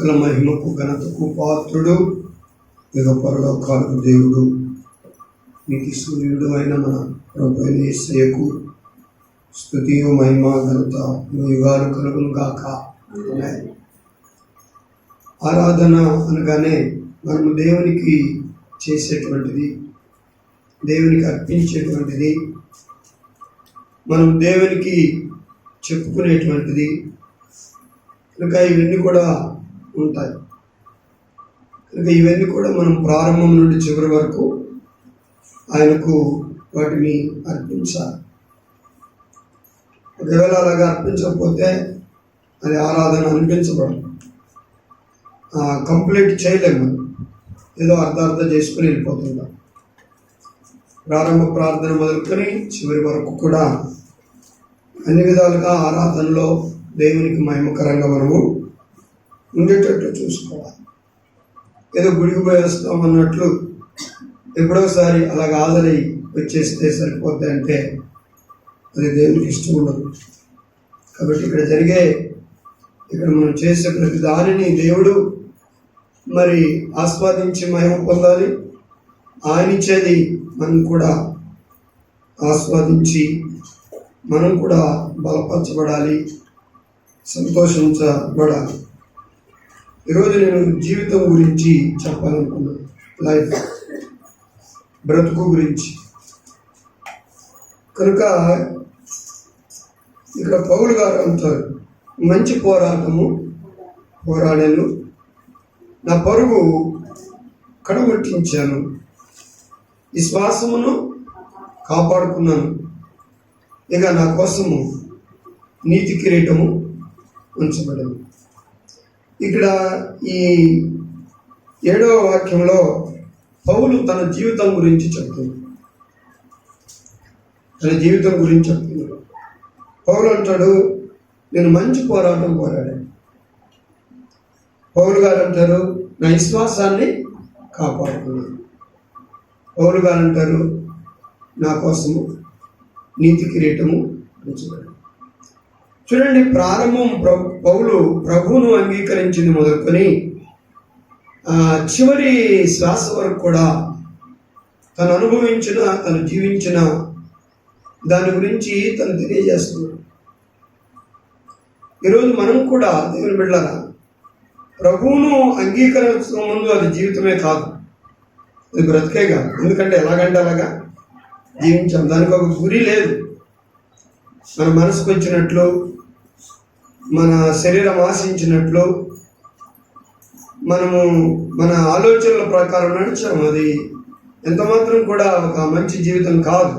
సకల మహిమకు ఘనతకు పాత్రుడు, ఇక పరలోకాలకు దేవుడు, నీతి సూర్యుడు అయిన మన ప్రభువైన యేసయ్యకు స్తుతియు మహిమ ఘనత యుగాలు కలుగును గాక. ఆరాధన అనగానే మనము దేవునికి చేసేటువంటిది, దేవునికి అర్పించేటువంటిది, మనం దేవునికి చెప్పుకునేటువంటిది. కనుక ఇవన్నీ కూడా ఉంటాయి. కనుక ఇవన్నీ కూడా మనం ప్రారంభం నుండి చివరి వరకు ఆయనకు వాటిని అర్పించాలి. ఒకవేళ అలాగా అర్పించకపోతే అది ఆరాధన అనిపించబడదు, కంప్లీట్ చేయలేము. ఏదో అర్ధార్థం చేసుకుని వెళ్ళిపోతుంటాం. ప్రారంభ ప్రార్థన మొదలుకొని చివరి వరకు కూడా అన్ని విధాలుగా ఆరాధనలో దేవునికి మహిమకరంగా మనము ఉండేటట్టు చూసుకోవాలి. ఏదో గుడికి పోయి వస్తాం అన్నట్లు ఎప్పుడోసారి అలాగ హాజరై వచ్చేస్తే సరిపోద్ది అంటే అది దేవునికి ఇష్టం ఉండదు. కాబట్టి ఇక్కడ మనం చేసే ప్రతి దానిని దేవుడు మరి ఆస్వాదించి మహిమ పొందాలి. ఆయన ఇచ్చేది మనం కూడా ఆస్వాదించి మనం కూడా బలపరచబడాలి, సంతోషించబడాలి. ఈరోజు నేను జీవితం గురించి చెప్పాలనుకున్నాను. లైఫ్, బ్రతుకు గురించి. కనుక ఇక్కడ పౌలు గారు అంటారు, మంచి పోరాటము పోరాడాను, నా పరుగు కడగొట్టించాను, విశ్వాసమును కాపాడుకున్నాను, ఇక నా కోసము నీతి కిరీటము ఉంచబడింది. ఇక్కడ ఈ 7వ వాక్యంలో పౌలు తన జీవితం గురించి చెప్తున్నాడు. పౌలు అంటాడు, నేను మంచి పోరాటం పోరాడాను. పౌలు గారు అంటారు, నా విశ్వాసాన్ని కాపాడుకున్నాను. పౌలు గారు అంటారు, నా కోసము నీతి కిరీటము ఉంచబడింది. చూడండి, ప్రారంభం పౌలు ప్రభువును అంగీకరించింది మొదలుకొని చివరి శ్వాస వరకు కూడా తను అనుభవించిన, తను జీవించిన దాని గురించి తను తెలియజేస్తున్నాడు. ఈరోజు మనం కూడా దేవుని బిడ్డలారా, ప్రభువును అంగీకరించడం ముందు అది జీవితమే కాదు, అది బ్రతికే కాదు. ఎందుకంటే ఎలాగంటే అలాగా జీవించాం, దానికి ఒక గురి లేదు. మన మనసుకు వచ్చినట్లు, మన శరీరం ఆశించినట్లు మనము మన ఆలోచనల ప్రకారం నడిచాము. అది ఎంత మాత్రం కూడా ఒక మంచి జీవితం కాదు.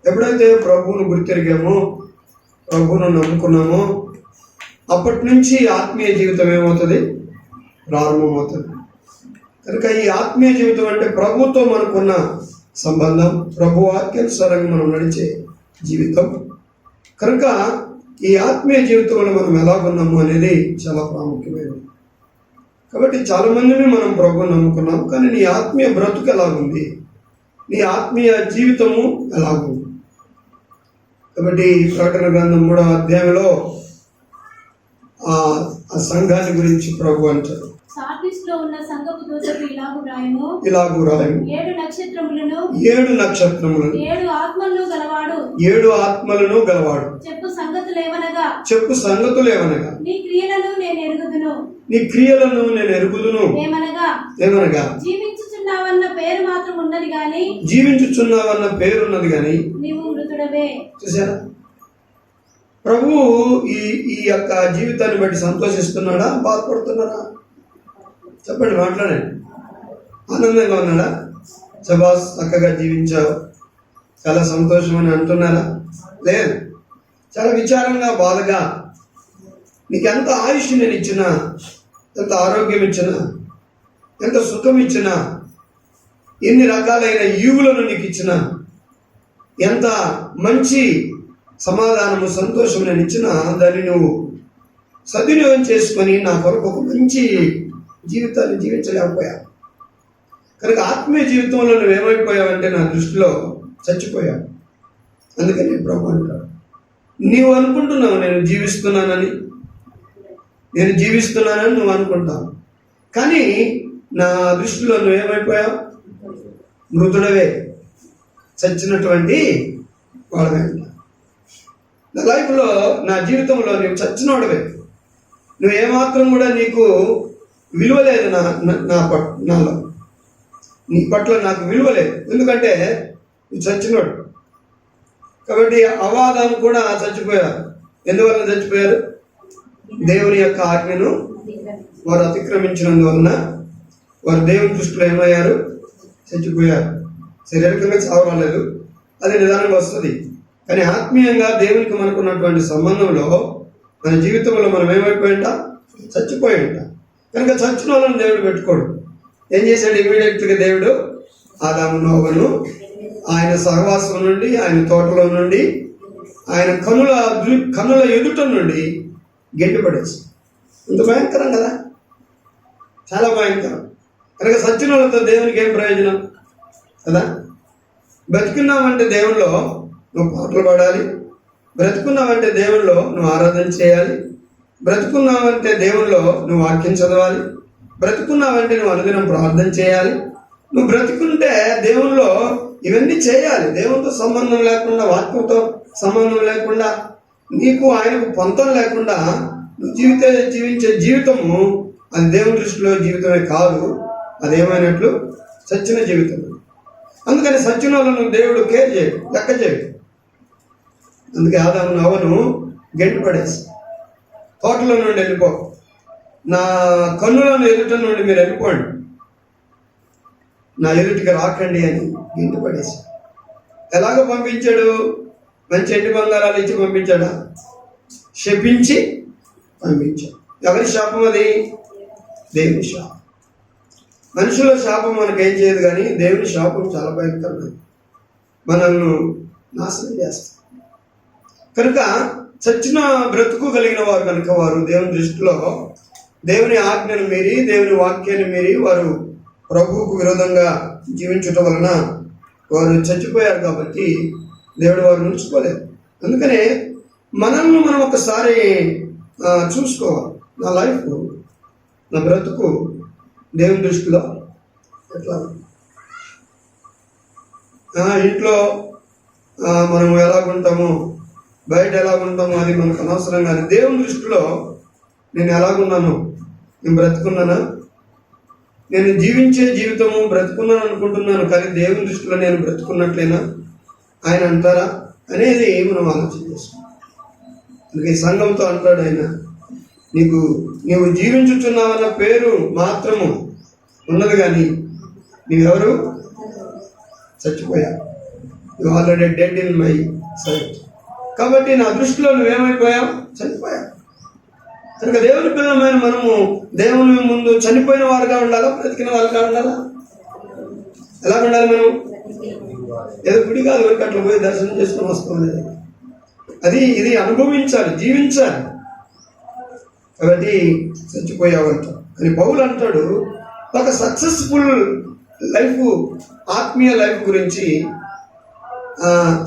ఎప్పుడైతే ప్రభువును గుర్తెరిగామో, ప్రభువును నమ్ముకున్నామో, అప్పటి నుంచి ఆత్మీయ జీవితం ఏమవుతుంది? ప్రారంభమవుతుంది. కనుక ఈ ఆత్మీయ జీవితం అంటే ప్రభువుతో మనకున్న సంబంధం, ప్రభు వాక్యానుసారంగా మనం నడిచే జీవితం. కనుక ఈ ఆత్మీయ జీవితంలో మనం ఎలాగున్నాము అనేది చాలా ప్రాముఖ్యమైనది. కాబట్టి చాలామందిని మనం ప్రభువును నమ్ముకున్నాం, కానీ నీ ఆత్మీయ బ్రతుకు ఎలాగుంది? నీ ఆత్మీయ జీవితము ఎలాగుంది? కాబట్టి ప్రకటన గ్రంథం 3వ అధ్యాయంలో ఆ సంఘాన్ని గురించి ప్రభు అంటారు, సార్దిస్‌లో ఉన్న సంఘపు దూతకు ఇలాగు రాయము, 7 నక్షత్రములను 7 ఆత్మలను గలవాడు చెప్పు సంగతులేవనగా నీ క్రియలను నేను ఎరుగుదును ఏమనగా జీవించుచున్నావన్న పేరు ఉన్నది గాని నీవు మృతుడవే. చూసారా, ప్రభు ఈ యొక్క జీవితాన్ని బట్టి సంతోషిస్తున్నాడా, బాధపడుతున్నాడా? చెప్పండి, మాట్లాడండి. ఆనందంగా ఉన్నాడా? శబాస్, చక్కగా జీవించావు, చాలా సంతోషం అని అంటున్నారా? లేదు, చాలా విచారంగా, బాధగా. నీకు ఎంత ఆయుష్ నేను ఇచ్చినా, ఎంత ఆరోగ్యం ఇచ్చినా, ఎంత సుఖం ఇచ్చినా, ఎన్ని రకాలైన ఈవులను నీకు ఇచ్చినా, ఎంత మంచి సమాధానము, సంతోషం నేను ఇచ్చినా, దాన్ని నువ్వు సద్వినియోగం చేసుకొని నా కొరకు ఒక మంచి జీవితాన్ని జీవించలేకపోయావు. కనుక ఆత్మీయ జీవితంలో నువ్వు ఏమైపోయావంటే నా దృష్టిలో చచ్చిపోయావు. అందుకని ప్రభు అంటాడు, నీవు అనుకుంటున్నావు నేను జీవిస్తున్నానని, నేను జీవిస్తున్నానని నువ్వు అనుకుంటావు, కానీ నా దృష్టిలో నువ్వేమైపోయావు? మృతుడవే, చచ్చినటువంటి వాడవే. నా లైఫ్లో, నా జీవితంలో నువ్వు చచ్చినోడవే. నువ్వు ఏమాత్రం కూడా నీకు విలువ లేదు నాలో, నీ పట్ల నాకు విలువ లేదు. ఎందుకంటే నువ్వు చచ్చినోడు. కాబట్టి అవాదం కూడా చచ్చిపోయారు. ఎందువలన చచ్చిపోయారు? దేవుని యొక్క ఆజ్ఞను వారు అతిక్రమించినందువలన వారు దేవుని దృష్టిలో ఏమయ్యారు? చచ్చిపోయారు. శారీరకంగా చావలేదు, అది నిదానంగా వస్తుంది. కానీ ఆత్మీయంగా దేవునికి మనకున్నటువంటి సంబంధంలో మన జీవితంలో మనం ఏమైపోయింట? చచ్చిపోయింట. కనుక చచ్చిన వాళ్ళని దేవుడు పెట్టుకోడు. ఏం చేశాడు? ఇమీడియట్గా దేవుడు ఆదాము నోవను ఆయన సహవాసం నుండి, ఆయన తోటలో నుండి, ఆయన కన్నుల ఎదుట నుండి గెంటిపడేసి. ఇంత భయంకరం కదా, చాలా భయంకరం. కనుక సచ్చిన వాళ్ళతో దేవునికి ఏం ప్రయోజనం కదా? బ్రతుకున్నావంటే దేవుల్లో నువ్వు పాటలు పాడాలి, బ్రతుకున్నావంటే దేవుల్లో నువ్వు ఆరాధన చేయాలి, బ్రతుకున్నావంటే దేవుల్లో నువ్వు వాక్యం చదవాలి, బ్రతుకున్నావంటే నువ్వు అనుదినం ప్రార్థన చేయాలి. నువ్వు బ్రతుకుంటే దేవుల్లో ఇవన్నీ చేయాలి. దేవునితో సంబంధం లేకుండా, వాక్యంతో సంబంధం లేకుండా, నీకు ఆయనకు పొంతం లేకుండా నువ్వు జీవించే జీవితము అది దేవుని దృష్టిలో జీవితమే కాదు, అదేమైనట్లు సచ్చిన జీవితం. అందుకని సచ్చిన వాళ్ళను దేవుడు కేర్ చేయడు, లెక్క చేయడు. అందుకే ఆదాము నవ్వను గెంటి పడేసి, తోటలో నుండి వెళ్ళిపో, నా కన్నులను ఎదుట నుండి మీరు వెళ్ళిపోండి, నా ఎదుటికి రాకండి అని గెంటి పడేసి. ఎలాగ పంపించాడు? మంచి ఎండి బంగారాలు ఇచ్చి పంపించాడా? శపించి పంపించాడు. ఎవరి శాపం అది? దేవుని శాపం. మనుషుల శాపం మనకేం చేయదు, కానీ దేవుని శాపం చాలా భయంకరమైనది, మనల్ని నాశనం చేస్తాం. కనుక చచ్చిన బ్రతుకు కలిగిన వారు కనుక వారు దేవుని దృష్టిలో దేవుని ఆజ్ఞను మీరి, దేవుని వాక్యాన్ని మీరి వారు ప్రభువుకు విరోధంగా జీవించటం వలన వారు చచ్చిపోయారు. కాబట్టి దేవుడు వారు ఉంచుకోలేదు. అందుకనే మనల్ని మనం ఒకసారి చూసుకోవాలి. నా లైఫ్, నా బ్రతుకు దేవుని దృష్టిలో ఎట్లా? ఇంట్లో మనం ఎలాగుంటామో, బయట ఎలాగుంటామో అది మనకు అనవసరం. కానీ దేవుని దృష్టిలో నేను ఎలాగున్నాను? నేను బ్రతుకున్నానా? నేను జీవించే జీవితము బ్రతుకున్నాను అనుకుంటున్నాను, కానీ దేవుని దృష్టిలో నేను బ్రతుకున్నట్లేనా ఆయన అంటారా అనేది మనం ఆలోచన చేస్తాం. అందుకే సంఘంతో అంటాడు ఆయన, నీవు జీవించుచున్నావన్న పేరు మాత్రము ఉన్నది, కానీ నీవెవరు? చచ్చిపోయా. You already dead in my sight. కాబట్టి నా దృష్టిలో నువ్వేమైపోయావు? చనిపోయా. కనుక దేవుని పిల్లలమైన మనము దేవుని ముందు చనిపోయిన వారుగా ఉండాలా, బ్రతికిన వారుగా ఉండాలా? ఎలా ఉండాలి మనం? ఏదో గుడి కాదు, ఎవరికి అట్లా పోయి దర్శనం చేసుకుని వస్తాం. ఇది అనుభవించాలి, జీవించాలి. కాబట్టి చచ్చిపోయావంట. కానీ పౌలు అంటాడు, ఒక సక్సెస్ఫుల్ లైఫ్, ఆత్మీయ లైఫ్ గురించి,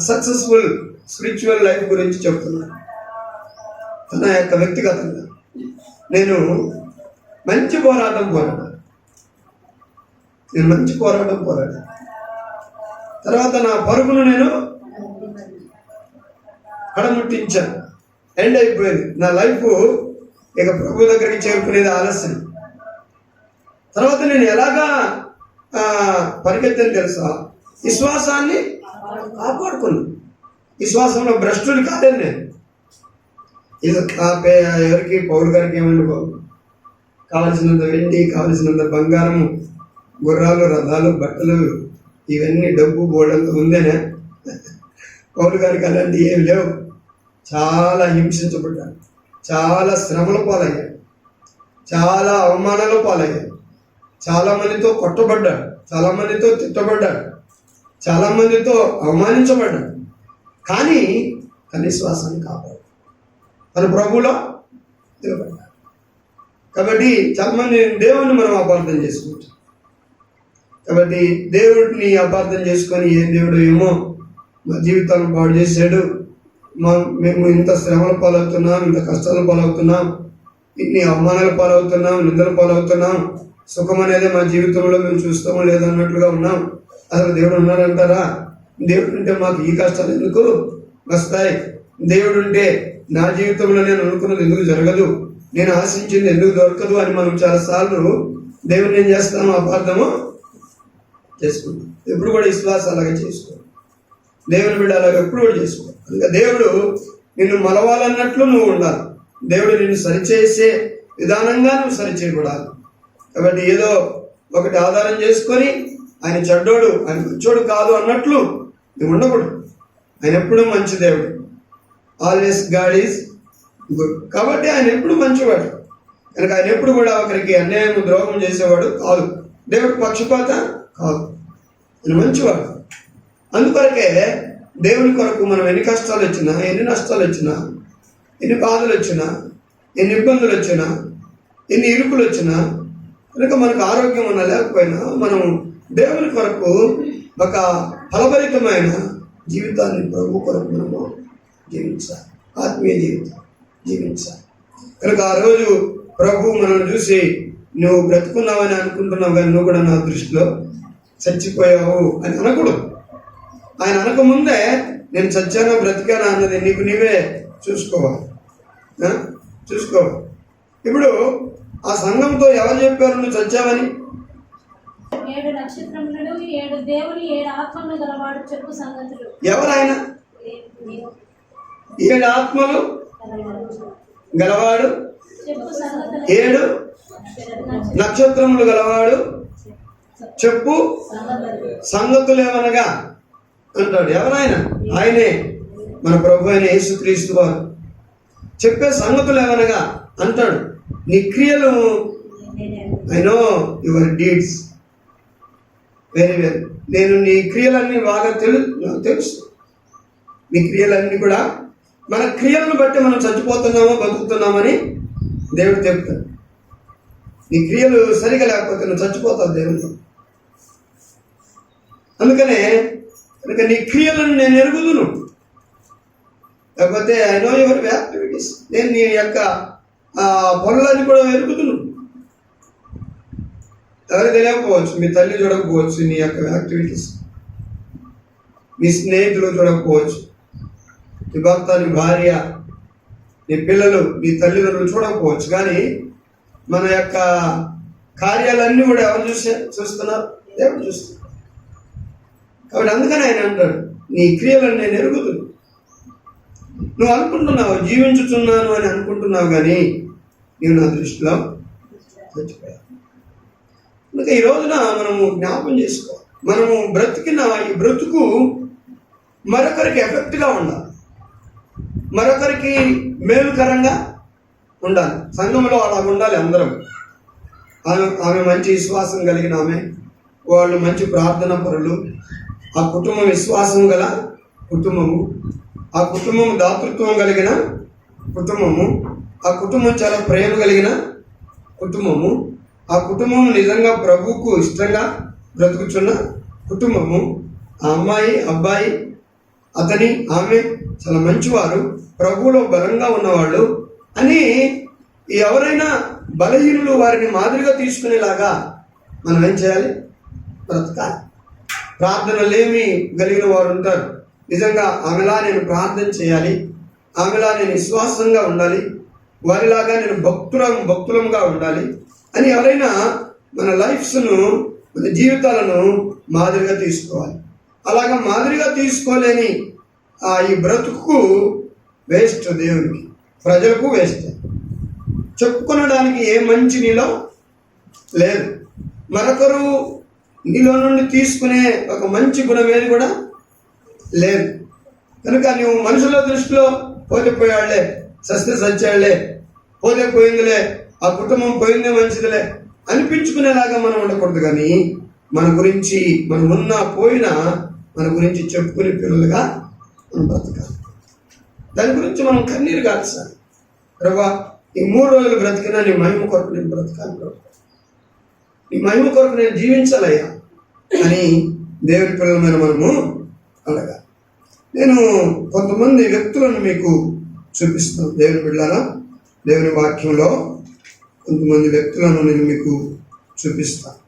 సక్సెస్ఫుల్ స్పిరిచువల్ లైఫ్ గురించి చెప్తున్నాడు. తన యొక్క వ్యక్తిగతంగా నేను మంచి పోరాటం పోరాడా, తర్వాత నా పరుగును నేను కడముట్టించాను, ఎండ్ అయిపోయింది. నా లైఫ్ ఇక ప్రభు దగ్గరికి చేరుకునేది ఆలస్యం. తర్వాత నేను ఎలాగా పరిగెత్తాను తెలుసా? విశ్వాసాన్ని కాపాడుకున్నాను. విశ్వాసంలో భ్రష్టుని కాదని నేను. ఎవరికి? పౌలు గారికి ఏమండి బాబు, కావలసినంత వెండి, కావలసినంత బంగారము, గుర్రాలు, రథాలు, బట్టలు, ఇవన్నీ డబ్బు బోర్డంత ఉందేనే. పౌలు గారికి అలాంటి ఏం లేవు. చాలా హింసించబడ్డాడు, చాలా శ్రమల పాలయ్యాడు, చాలా అవమానాల పాలయ్యాడు, చాలా మందితో కొట్టబడ్డాడు, చాలా మందితో తిట్టబడ్డాడు, చాలా మందితో అవమానించబడ్డాడు. కానీ తన విశ్వాసాన్ని కాపాడు, తన ప్రభువులో నిలబడ్డాడు. కాబట్టి చాలా మంది దేవుడిని మనం అపార్థం చేసుకుంటాం. కాబట్టి దేవుడిని అపార్థం చేసుకొని ఏ దేవుడు ఏమో మా జీవితాలను పాడు చేశాడు, మేము ఇంత శ్రమల పాలవుతున్నాం, ఇంత కష్టాల పాలవుతున్నాం, ఇన్ని అవమానాల పాలవుతున్నాం, నిందల పాలవుతున్నాం, సుఖం అనేది మా జీవితంలో మేము చూస్తామో లేదన్నట్లుగా ఉన్నాం. అసలు దేవుడు ఉన్నారంటారా? దేవుడు ఉంటే మాకు ఈ కష్టాలు ఎందుకు వస్తాయి? దేవుడు ఉంటే నా జీవితంలో నేను అనుకున్నది ఎందుకు జరగదు, నేను ఆశించింది ఎందుకు దొరకదు అని మనం చాలాసార్లు దేవుడిని ఏం చేస్తాము? అపార్థము చేసుకుంటాం. ఎప్పుడు కూడా విశ్వాసం అలాగే చేసుకో, దేవుని బిడ్డ అలాగే ఎప్పుడు కూడా చేసుకో. ఇంకా దేవుడు నిన్ను మలవాలన్నట్లు నువ్వు ఉండాలి. దేవుడు నిన్ను సరిచేసే విధానంగా నువ్వు సరిచేయబడాలి. కాబట్టి ఏదో ఒకటి ఆధారం చేసుకొని ఆయన చెడ్డోడు, ఆయన మంచోడు కాదు అన్నట్లు నువ్వు ఉండకూడదు. ఆయన ఎప్పుడూ మంచి దేవుడు. Always God is good. కాబట్టి ఆయన ఎప్పుడు మంచివాడు కనుక ఆయన ఎప్పుడు కూడా ఒకరికి అన్యాయం ద్రోహం చేసేవాడు కాదు. దేవుడు పక్షపాత కాదు, ఆయన మంచివాడు. అందుకొరకే దేవుని కొరకు మనం ఎన్ని కష్టాలు వచ్చినా, ఎన్ని నష్టాలు వచ్చినా, ఎన్ని బాధలు వచ్చినా, ఎన్ని ఇబ్బందులు వచ్చినా, ఎన్ని ఇరుకులు వచ్చినా, కనుక మనకు ఆరోగ్యం ఉన్నా లేకపోయినా మనం దేవుని కొరకు ఒక ఫలభరితమైన జీవితాన్ని ప్రభు కొరకు మనము జీవించాలి, ఆత్మీయ జీవితం జీవించాలి. కనుక ఆ రోజు ప్రభు మనల్ని చూసి నువ్వు బ్రతుకున్నావని అనుకుంటున్నావు, కానీ నువ్వు కూడా నా దృష్టిలో చచ్చిపోయావు అని అనకూడదు. ఆయన అనకముందే నేను చచ్చానా బ్రతికానా అన్నది నీకు నీవే చూసుకోవాలి. ఇప్పుడు ఆ సంఘంతో ఎవరు చెప్పారు నువ్వు చచ్చావని? 7 నక్షత్రములను 7 దేవుని 7 ఆత్మలను గలవాడు చెప్పు సంగతులు. ఎవరాయన? 7 ఆత్మలు గలవాడు, 7 నక్షత్రములు గలవాడు చెప్పు సంగతులు ఏమనగా అంటాడు. ఎవరాయన? ఆయనే మన ప్రభు అయిన యేసుక్రీస్తు వారు. చెప్పే సంగతులు ఏమనగా అంటాడు. నీ క్రియలు, I know your deeds very well. నేను నీ క్రియలన్నీ బాగా తెలుసు. నీ క్రియలన్నీ కూడా, మన క్రియలను బట్టి మనం చచ్చిపోతున్నామో బతుకుతున్నామని దేవుడు చెప్తాడు. నీ క్రియలు సరిగా లేకపోతే నువ్వు చచ్చిపోతావు దేవుడు. అందుకనే కనుక నీ క్రియలను నేను ఎరుగుదును, లేకపోతే ఐ నో యువర్ యాక్టివిటీస్, నేను నీ యొక్క పనులని కూడా ఎరుగుదును. ఎవరికి తెలియకపోవచ్చు, మీ తల్లి చూడకపోవచ్చు నీ యొక్క యాక్టివిటీస్, మీ స్నేహితులు చూడకపోవచ్చు, నీ భర్త, నీ భార్య, నీ పిల్లలు, నీ తల్లిదండ్రులు చూడకపోవచ్చు, కానీ మన యొక్క కార్యాలన్నీ కూడా ఎవరు చూస్తున్నారు? దేవుడు చూస్తున్నారు. కాబట్టి అందుకని ఆయన అంటాడు నీ క్రియలను నేను ఎరుగుదును. నువ్వు అనుకుంటున్నావు జీవించుతున్నాను అని అనుకుంటున్నావు, కానీ నీవు నా దృష్టిలో చచ్చిపోయావు. కనుక ఈ రోజున మనము జ్ఞాపకం చేసుకోవాలి, మనము బ్రతికిన ఈ బ్రతుకు మరొకరికి ఎఫెక్ట్గా ఉండాలి, మరొకరికి మేలుకరంగా ఉండాలి. సంఘంలో అలా ఉండాలి అందరం. ఆమె మంచి విశ్వాసం కలిగిన ఆమె, వాళ్ళు మంచి ప్రార్థన పరులు, ఆ కుటుంబం విశ్వాసం గల కుటుంబము, ఆ కుటుంబం దాతృత్వం కలిగిన కుటుంబము, ఆ కుటుంబం చాలా ప్రేమ కలిగిన కుటుంబము, ఆ కుటుంబం నిజంగా ప్రభువుకు ఇష్టంగా బ్రతుకుచున్న కుటుంబము. ఆ అమ్మాయి, అబ్బాయి, అతని, ఆమె చాలా మంచివారు, ప్రభువులో బలంగా ఉన్నవాళ్ళు అని ఎవరైనా బలహీనులు వారిని మాదిరిగా తీసుకునేలాగా మనం ఏం చేయాలి? బ్రతకాలి. ప్రార్థనలేమి కలిగిన వారు ఉంటారు. నిజంగా ఆమెలా నేను ప్రార్థన చేయాలి, ఆమెలా నేను విశ్వాసంగా ఉండాలి, వారిలాగా నేను భక్తులంగా ఉండాలి అని ఎవరైనా మన లైఫ్స్ను, మన జీవితాలను మాదిరిగా తీసుకోవాలి. అలాగా మాదిరిగా తీసుకోలేని ఈ బ్రతుకు వేస్ట్, దేవునికి, ప్రజలకు వేస్ట్. చెప్పుకొనడానికి ఏ మంచి నీలో లేదు, మరొకరు నీలో నుండి తీసుకునే ఒక మంచి గుణం ఏది కూడా లేదు. కనుక నువ్వు మనుషుల దృష్టిలో పోతే పోయాళ్లే, సస్తే సచ్చాళ్లే, పోతే పోయిందిలే, ఆ కుటుంబం పోయిందే మంచిదిలే అనిపించుకునేలాగా మనం ఉండకూడదు. కానీ మన గురించి, మనం ఉన్నా పోయినా మన గురించి చెప్పుకునే పిల్లలుగా మనం బ్రతకాలి. దాని గురించి మనం కన్నీరు కాల్చాలి. ప్రభా, ఈ 3 రోజులు బ్రతికినా నీ మహిమ కొరకు నేను బ్రతకాలి ప్రభు, నీ మహిమ కొరకు నేను జీవించాలయ్యా అని దేవుని పిల్లలమైన మనము అడగాలి. నేను కొంతమంది వ్యక్తులను మీకు చూపిస్తాను. దేవుని బిడ్డలారా, దేవుని వాక్యంలో కొంతమంది వ్యక్తులను నేను మీకు చూపిస్తాను.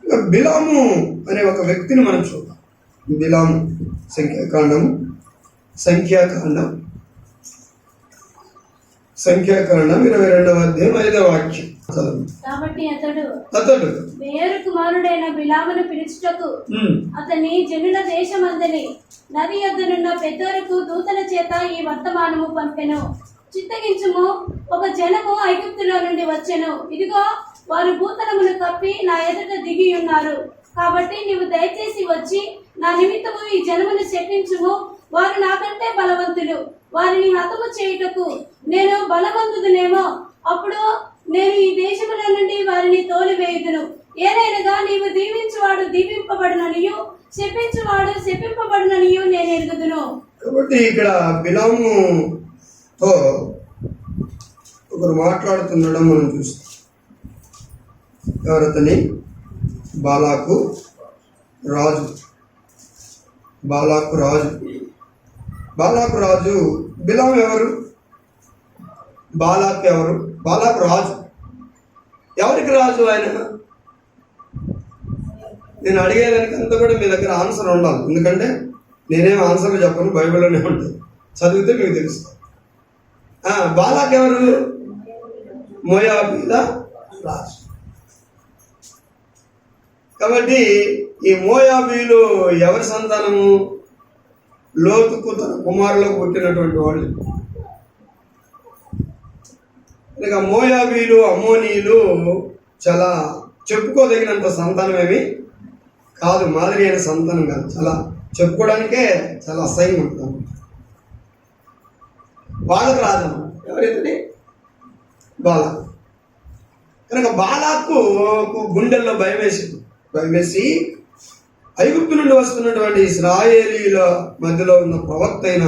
ఇంకా బిలాము అనే ఒక వ్యక్తిని మనం చూద్దాం. బిలాము సంఖ్యాకాండం 22వ అధ్యాయం 5వ వాక్యం. కాబట్టి అతడు అతడు బేరు కుమారుడైన బిలామును పిలుచుటకు అతని జనుల దేశమందలి నది యొద్దనున్న పెద్దోరకు దూతల చేత ఈ వర్తమానము పంపెను. చిత్తగించుము, ఒక జనము ఐగుప్తులో నుండి వచ్చెను. ఇదిగో, వారు భూతలమును కప్పి నా ఎదుట దిగి ఉన్నారు. కాబట్టి నీవు దయచేసి వచ్చి నా నిమిత్తము ఈ జనమును శపించుము. వారు నాకంటే బలవంతులు. వారిని హతము చేయుటకు నేను బలవంతుడునేమో. అప్పుడు నేను ఈ దేశముల నుండి వారిని తోలివేయుదును. ఏదైనగా నీవు దీవించువాడు దీవింపబడుననియు, శపించువాడు శపింపబడుననియు నేను ఎరుగుదును. కాబట్టి ఇక్కడ బిలాముతో ఒకరు మాట్లాడుతుండడం మనం చూస్తాం. ఎవరతని? బాలాకు రాజు. బిలాము ఎవరు? బాలాకు ఎవరు? బాలాకు రాజు. ఎవరికి రాజు ఆయన? నేను అడిగేదానికంతా కూడా మీ దగ్గర ఆన్సర్ ఉండాలి. ఎందుకంటే నేనేం ఆన్సర్లు చెప్పను, బైబిల్లోనే ఉంటుంది, చదివితే మీకు తెలుస్తుంది. బాలాకు ఎవరు? మోయాబీల రాజు. కాబట్టి ఈ మోయాబీలు ఎవరి సంతానము? లోతుకు తన కుమారులకు పుట్టినటువంటి వాళ్ళు. ఇక మోయాబీలు, అమ్మోనీయులు చాలా చెప్పుకోదగినంత సంతానం ఏమి కాదు, మాదిరి అయిన సంతానం కాదు. చాలా చెప్పుకోవడానికే చాలా అసహ్యం ఉంటుంది. వాళ్ళకు రాజమ్మ ఎవరైతే బాలాకు. కనుక బాలాకు గుండెల్లో భయమేసి ఐగుప్తు నుండి వస్తున్నటువంటి ఇశ్రాయేలీల మధ్యలో ఉన్న ప్రవక్త అయిన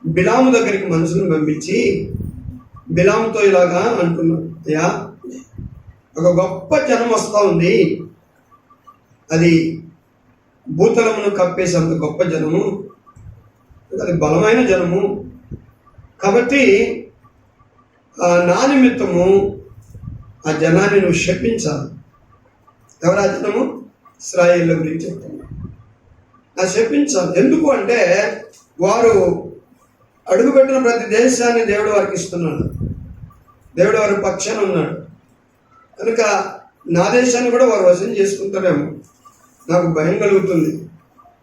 బిలాము దగ్గరికి మనుషులను పంపించి బిలాముతో ఇలాగా అంటున్నాడు, అయ్యా, ఒక గొప్ప జనం వస్తూ ఉంది. అది భూతలమును కప్పేసేంత గొప్ప జనము, అది బలమైన జనము. కాబట్టి నా నిమిత్తము ఆ జనాన్ని నువ్వు శపించాలి. ఎవరు ఆ జనము? ఇశ్రాయేలు గురించి చెప్తున్నా. శపించాలి. ఎందుకు అంటే వారు అడుగుపెట్టిన ప్రతి దేశాన్ని దేవుడు వారికి ఇస్తున్నాడు. దేవుడు వారి పక్షాన ఉన్నాడు. కనుక నా దేశాన్ని కూడా వారు వశం చేసుకుంటారేమో, నాకు భయం కలుగుతుంది.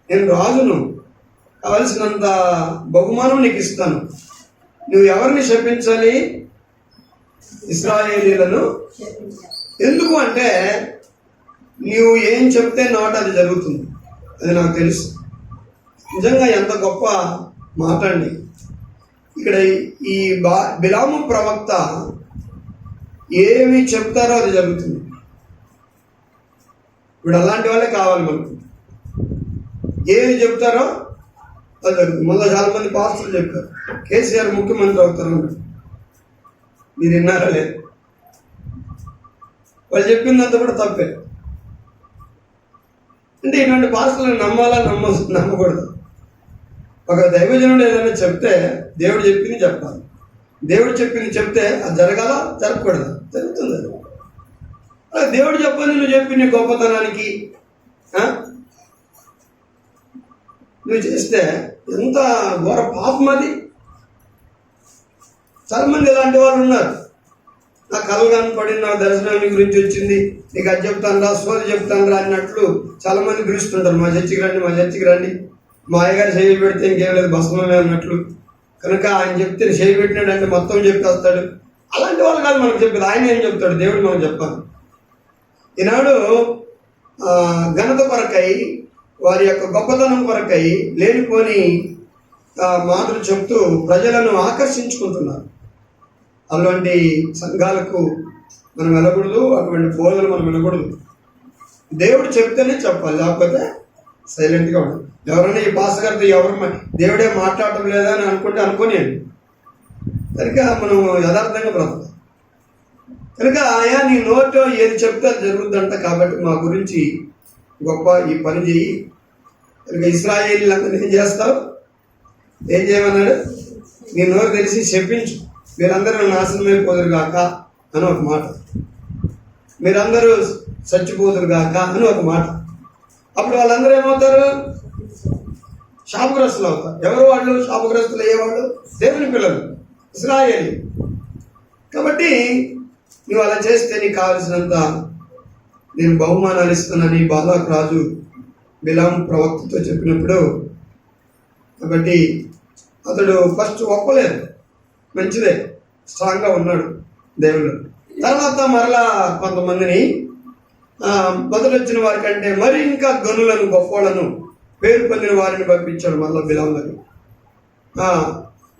నేను రాజును, కావలసినంత బహుమానం నీకు ఇస్తాను. నువ్వు ఎవరిని శపించాలి? ఇశ్రాయేలీలను. ఎందుకు అంటే నీవు ఏం చెప్తే నోట అది జరుగుతుంది. అది నాకు తెలుసు. నిజంగా ఎంత గొప్ప మాట అండి. ఇక్కడ ఈ బిలాము ప్రవక్త ఏమి చెప్తారో అది జరుగుతుంది. ఇప్పుడు అలాంటి వాళ్ళే కావాలి మనకు. ఏమి చెప్తారో అది జరుగుతుంది. మళ్ళీ చాలా మంది పాస్టర్లు చెప్పారు, కేసీఆర్ ముఖ్యమంత్రి అవుతారు. మీరు విన్నారా లేదు? వాళ్ళు చెప్పిందంతా కూడా తప్పే. అంటే ఇటువంటి పాస్టర్లను నమ్మాలా నమ్మకూడదు. ఒక దైవజనుడు ఏదైనా చెప్తే దేవుడు చెప్పింది చెప్పాలి. దేవుడు చెప్పింది చెప్తే అది జరగాల, జరగకూడదు, జరుగుతుంది. అలా దేవుడు చెప్పని నువ్వు చెప్పిన గొప్పతనానికి నువ్వు చేస్తే ఎంత ఘోర పాపం అది. చాలా మంది ఇలాంటి వాళ్ళు ఉన్నారు. నా కళలు కనపడింది, నా దర్శనాన్ని గురించి వచ్చింది, నీకు అది చెప్తాను రా, సోది చెప్తాను రా అన్నట్లు చాలా మంది పిలుస్తుంటారు. మా చర్చికి రండి, మా అయ్యగారు చేయి పెడితే ఇంకేం లేదు, భస్మమే అన్నట్లు. కనుక ఆయన చెప్తే చేయి పెట్టినాడు అంటే మొత్తం చెప్పేస్తాడు. అలాంటి వాళ్ళు కాదు మనకు చెప్పేది. ఆయన ఏం చెప్తాడు? దేవుడు మనం చెప్పాలి. ఈనాడు ఘనత కొరకై, వారి యొక్క గొప్పతనం కొరకై లేనిపోని మాటలు చెప్తూ ప్రజలను ఆకర్షించుకుంటున్నారు. అటువంటి సంఘాలకు మనం వెళ్ళకూడదు, అటువంటి బోధలు మనం వినకూడదు. దేవుడు చెప్తేనే చెప్పాలి, లేకపోతే సైలెంట్గా ఉండాలి. ఎవరైనా ఈ భాష గారితో ఎవరు దేవుడే మాట్లాడటం లేదా అని అనుకోనియండి. కనుక మనం యథార్థంగా బ్రతకాలి. కనుక ఆయా నీ నోట్లో ఏది చెప్తే అది జరుగుద్దంట. కాబట్టి మా గురించి గొప్ప ఈ పని చేయి. కనుక ఇశ్రాయేలీలందరూ ఏం చేస్తావు? ఏం చేయమన్నాడు? నీ నోరు తెలిసి చెప్పించు. మీరందరూ నాశనమైపోదురు గాక అని ఒక మాట, మీరందరూ చచ్చిపోదురు గాక అని ఒక మాట. అప్పుడు వాళ్ళందరూ ఏమవుతారు? శాపగ్రస్తులు అవుతారు. ఎవరు వాళ్ళు? శాపగ్రస్తులు అయ్యేవాళ్ళు దేవుని పిల్లలు, ఇశ్రాయేలు. కాబట్టి నువ్వు అలా చేస్తే నీకు కావలసినంత నేను బహుమానాలు ఇస్తానని బాలాకు రాజు బిలాము ప్రవక్తతో చెప్పినప్పుడు, కాబట్టి అతడు ఫస్ట్ ఒప్పలేదు, మంచిదే, స్ట్రాంగ్గా ఉన్నాడు దేవుళ్ళు. తర్వాత మరలా కొంతమందిని మొదలు వచ్చిన వారి కంటే మరి ఇంకా గనులను, గొప్పలను, పేరు పొందిన వారిని పంపించాడు మళ్ళీ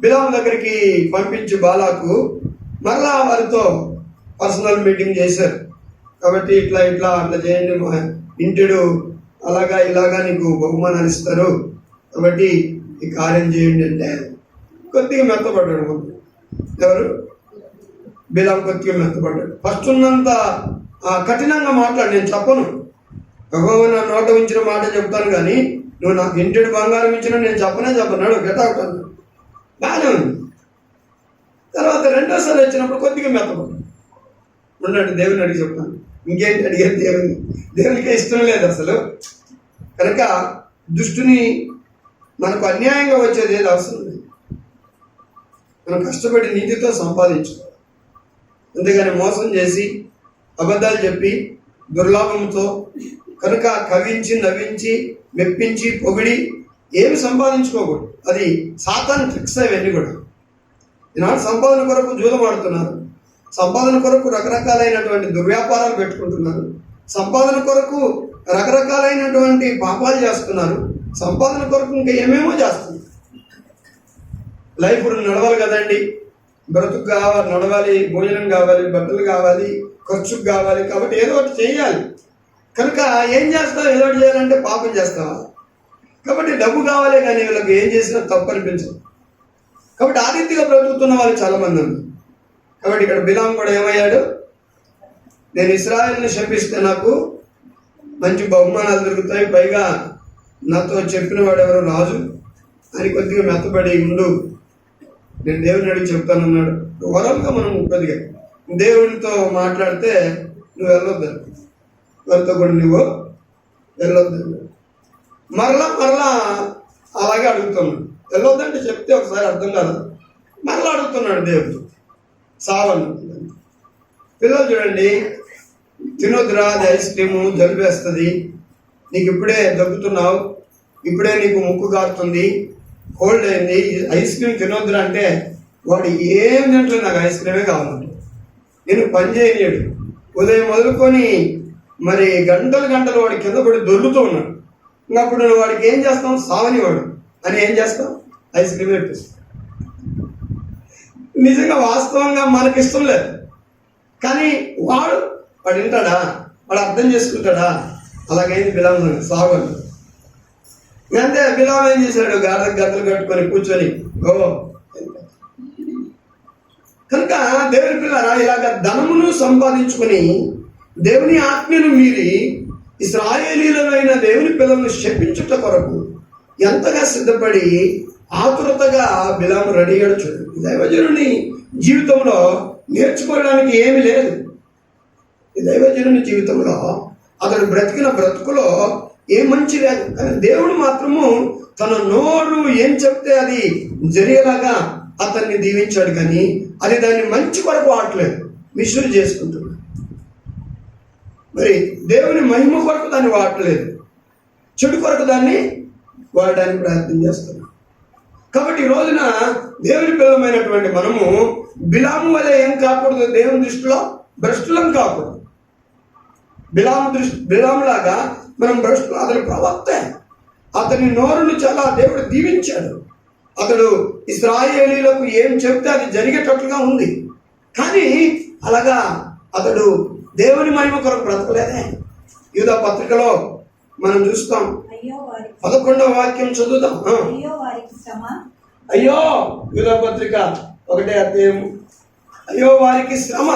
బిలాము దగ్గరికి పంపించి బాలాకు మరలా వారితో పర్సనల్ మీటింగ్ చేశారు. కాబట్టి ఇట్లా అట్లా చేయండి, ఇంటిడు అలాగా ఇలాగా నీకు బహుమానాలు ఇస్తారు, కాబట్టి ఈ కార్యం చేయండి అంటే కొద్దిగా మెత్తపడ్డాడు. ఎవరు? బిలాము కొద్దిగా మెత్తపడ్డాడు. ఫస్ట్ ఉన్నంత కఠినంగా మాట్లాడు, నేను చెప్పను, యెహోవా నా నోట ఉంచిన మాట చెప్తాను, కానీ నువ్వు నాకు ఇంటిడి బంగారం ఇచ్చినా నేను చెప్పన్నాడు. గెటౌట్ అన్నాడు. బాగానే ఉంది. తర్వాత రెండోసారి వచ్చినప్పుడు కొద్దిగా మెత్తపడ్డాడు. ఉండండి, దేవుని అడిగి చెప్తాను. ఇంకేంటి అడిగేది? దేవునికే ఇష్టం లేదు అసలు. కనుక దుష్టుని మనకు అన్యాయంగా వచ్చేది ఏది అవసరం లేదు. మనం కష్టపడి నీతితో సంపాదించుకోవాలి. అంతేగాని మోసం చేసి, అబద్ధాలు చెప్పి, దుర్లాభంతో కనుక కవించి, నవ్వించి, మెప్పించి, పొగిడి ఏమి సంపాదించుకోకూడదు. అది సాతాను ట్రిక్స్ అవన్నీ కూడా. ఈనాడు సంపాదన కొరకు జూదం ఆడుతున్నారు, సంపాదన కొరకు రకరకాలైనటువంటి దుర్వ్యాపారాలు పెట్టుకుంటున్నారు, సంపాదన కొరకు రకరకాలైనటువంటి పాపాలు చేస్తున్నారు, సంపాదన కొరకు ఇంకా ఏమేమో చేస్తున్నారు. లైఫ్ నడవాలి కదండి, బ్రతుకు కావాలి, నడవాలి, భోజనం కావాలి, బట్టలు కావాలి, ఖర్చుకు కావాలి, కాబట్టి ఏదో ఒకటి చేయాలి. కనుక ఏం చేస్తావు? ఏదో ఒకటి చేయాలంటే పాపం చేస్తావా? కాబట్టి డబ్బు కావాలే, కానీ వీళ్ళకి ఏం చేసినా తప్పు అనిపించదు. కాబట్టి ఆ రీతిగా బ్రతుకుతున్న వాళ్ళు చాలామంది ఉన్నారు. కాబట్టి ఇక్కడ బిలాము కూడా ఏమయ్యాడు? నేను ఇశ్రాయేలుని శపిస్తే నాకు మంచి బహుమానాలు దొరుకుతాయి, పైగా నాతో చెప్పిన వాడు ఎవరు? రాజు అని కొద్దిగా మెత్తబడి ఉండు, నేను దేవుని అడిగి చెప్తానన్నాడు. ఓవరాల్గా మనం కొద్దిగా దేవునితో మాట్లాడితే నువ్వు వెళ్ళొద్దాను, వారితో కూడా నువ్వు వెళ్ళొద్దాను. మరలా అలాగే అడుగుతున్నాడు. వెళ్ళొద్దంటే చెప్తే ఒకసారి అర్థం కాదు, మరలా అడుగుతున్నాడు దేవుడు. సావను పిల్లలు చూడండి, తినొద్దురా, అది ఐస్ క్రీము, జలుబు వేస్తుంది, నీకు ఇప్పుడే దగ్గుతున్నావు, ఇప్పుడే నీకు ముక్కు కారుతుంది, కోల్డ్ అయింది, ఐస్ క్రీమ్ తినొద్దురా అంటే వాడు ఏం తింటలేదు, నాకు ఐస్ క్రీమే కావాలంటే. నేను పని చేయలేడు, ఉదయం మొదలుకొని మరి గంటలు వాడి కింద పడి దొర్లుతూ ఉన్నాడు. ఇంకా అప్పుడు వాడికి ఏం చేస్తాం? సావని వాడు అని ఏం చేస్తాం? ఐస్ క్రీమ్ పెట్టేస్తాం. నిజంగా వాస్తవంగా మనకి ఇష్టం లేదు, కానీ వాడు వింటాడా? వాడు అర్థం చేసుకుంటాడా? అలాగైంది బిలాము సావని. అంతే, బిలాము ఏం చేశాడు? గద్దలు కట్టుకొని కూర్చొని కనుక దేవుని పిల్లరా, ఇలాగ ధనమును సంపాదించుకొని దేవుని ఆజ్ఞను మీరి ఇశ్రాయేలీయులైన దేవుని పిల్లలను శపించుట కొరకు ఎంతగా సిద్ధపడి ఆతురతగా బిలాము రెడీ అయ్యాడు. చూడండి, దైవజనుని జీవితంలో నేర్చుకోవడానికి ఏమీ లేదు. ఈ దైవజనుని జీవితంలో అతడు బ్రతికిన బ్రతుకులో ఏ మంచి లేదు, కానీ దేవుడు మాత్రము తన నోరు ఏం చెప్తే అది జరిగేలాగా అతన్ని దీవించాడు, కానీ అది దాన్ని మంచి కొరకు వాడలేదు, మిస్యూజ్ చేసుకుంటున్నాడు. మరి దేవుని మహిమ కొరకు దాన్ని వాడలేదు, చెడు కొరకు దాన్ని వాడడానికి ప్రయత్నం చేస్తున్నాడు. కాబట్టి ఈ రోజున దేవుని పిల్లమైనటువంటి మనము బిలాము వల్ల ఏం కాకూడదు? దేవుని దృష్టిలో భ్రష్టులం కాకూడదు. బిలాములాగా మనం భ్రష్టులు. అతని ప్రవక్తే, అతని నోరును చాలా దేవుడు దీవించాడు. అతడు ఇశ్రాయేలీయులకు ఏం చెప్తే అది జరిగేటట్లుగా ఉంది, కానీ అలాగా అతడు దేవుని మహిమ కొరకు బ్రతకలేదే. యూదా పత్రికలో మనం చూస్తాం, 11వ వాక్యం చదువుతాం. అయ్యో, యూదా పత్రిక 1వ అధ్యాయం. అయ్యో వారికి శ్రమ,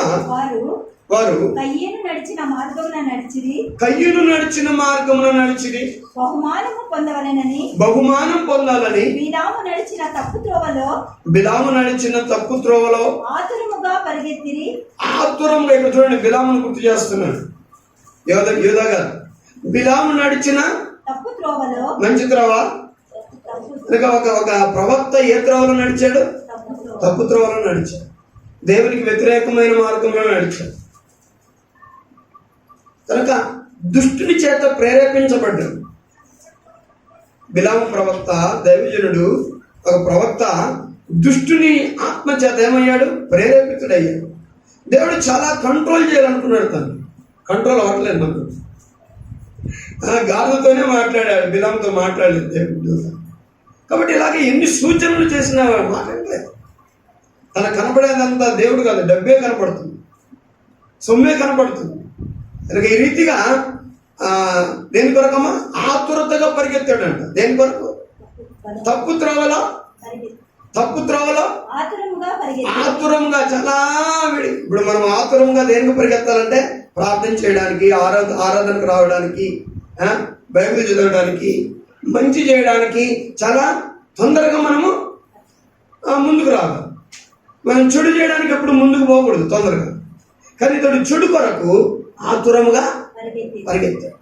వారు కయ్యేను నడిచిన మార్గమున నడిచిరి, కయ్యూను నడిచిన మార్గమున నడిచిరి, బహుమానము పొందవలెనని బహుమానం పొందాలని బిలాము నడిచిన తప్పు త్రోవలో బిలాము నడిచిన తప్పు త్రోవలో ఆతురముగా పరిగెత్తిరి. ఆతురంగా, ఇక్కడ చూడండి బిలామును గుర్తు చేస్తున్నాడు యోధా గారు. బిలాము నడిచిన తప్పు త్రోవలో మంచి త్రోవ, కనుక ఒక ప్రవక్త ఏ త్రోవలో నడిచాడు? తప్పు త్రోవలో నడిచాడు. దేవునికి వ్యతిరేకమైన మార్గంలో నడిచాడు. కనుక దుష్టుని చేత ప్రేరేపించబడ్డాడు. బిలాము ప్రవక్త, దైవజనుడు, ఒక ప్రవక్త దుష్టుని ఆత్మ చేత ఏమయ్యాడు? ప్రేరేపితుడయ్యాడు. దేవుడు చాలా కంట్రోల్ చేయాలనుకున్నాడు. తను కంట్రోల్ అవ్వట్లేదు. మనకు గాడిదతోనే మాట్లాడాడు, బిలాముతో మాట్లాడలేదు దేవుడు. కాబట్టి ఇలాగే ఎన్ని సూచనలు చేసినా మాట్లాడలేదు. తన కనపడేదంతా దేవుడు కాదు, డబ్బే కనపడుతుంది, సొమ్మే కనపడుతుంది. కనుక ఈ రీతిగా దేని కొరకమ్మా? ఆతురతగా పరిగెత్తాడంట. దేని కొరకు? తప్పు త్రోవలో, తప్పు త్రోవలో ఆతురంగా, చాలా ఇప్పుడు మనం ఆతురంగా దేనికి పరిగెత్తాలంటే ప్రార్థన చేయడానికి, ఆరాధనకు రావడానికి, బైబిల్ చదవడానికి, మంచి చేయడానికి చాలా తొందరగా మనము ముందుకు రావాలి. మనం చెడు చేయడానికి ఎప్పుడు ముందుకు పోకూడదు తొందరగా. కానీ ఇతడు చెడు కొరకు ఆతురముగా పరిగెత్తాడు.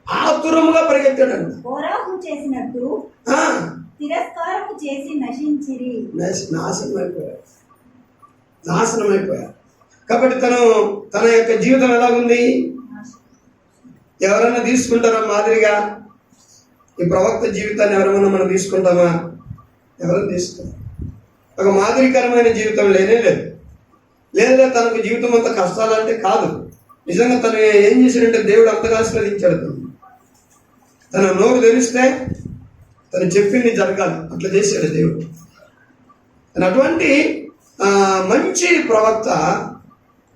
ఆతురముగా పరిగెత్తాడంట. చేసినట్టు తిరస్కారము చేసి నశించిరి. నాశనం అయిపోయారు. కాబట్టి తన యొక్క జీవితం ఎలాగుంది? ఎవరైనా తీసుకుంటారా మాదిరిగా? ఈ ప్రవక్త జీవితాన్ని ఎవరైనా మనం తీసుకుంటామా? ఎవరైనా తీసుకుంటాం. ఒక మాదిరికరమైన జీవితం లేనే లేదు. లేదా తనకు జీవితం అంత కష్టాలంటే కాదు. నిజంగా తను ఏం చేశాడంటే దేవుడు అంతగా ఆశీర్వదించాడు. తన నోరు తెరిస్తే తను చెప్పింది జరగాలి, అట్లా చేశాడు దేవుడు. అటువంటి మంచి ప్రవక్త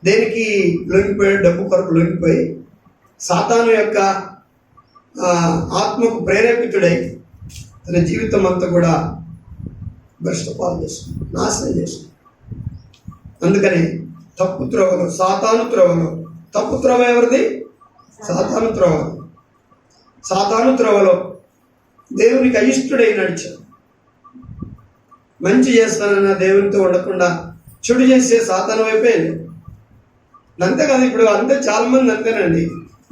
దేనికి లొంగిపోయాడు? డబ్బు కొరకు లొంగిపోయి సాతాను యొక్క ఆత్మకు ప్రేరేపితుడై తన జీవితం అంతా కూడా భ్రష్టపాలు చేస్తుంది, నాశనం చేస్తుంది. అందుకని తప్పు త్రోవలో, సాతాను త్రోవలో, తప్పు త్రోవ ఎవరిది? సాతాను త్రోవలో. సాతాను త్రోవలో దేవునికి అయిష్టుడై నడిచాడు. మంచి చేస్తానన్న దేవునితో ఉండకుండా చెడు చేసే సాతాను వైపే. అంతేకాదు, ఇప్పుడు అంతే చాలా మంది అంతేనండి.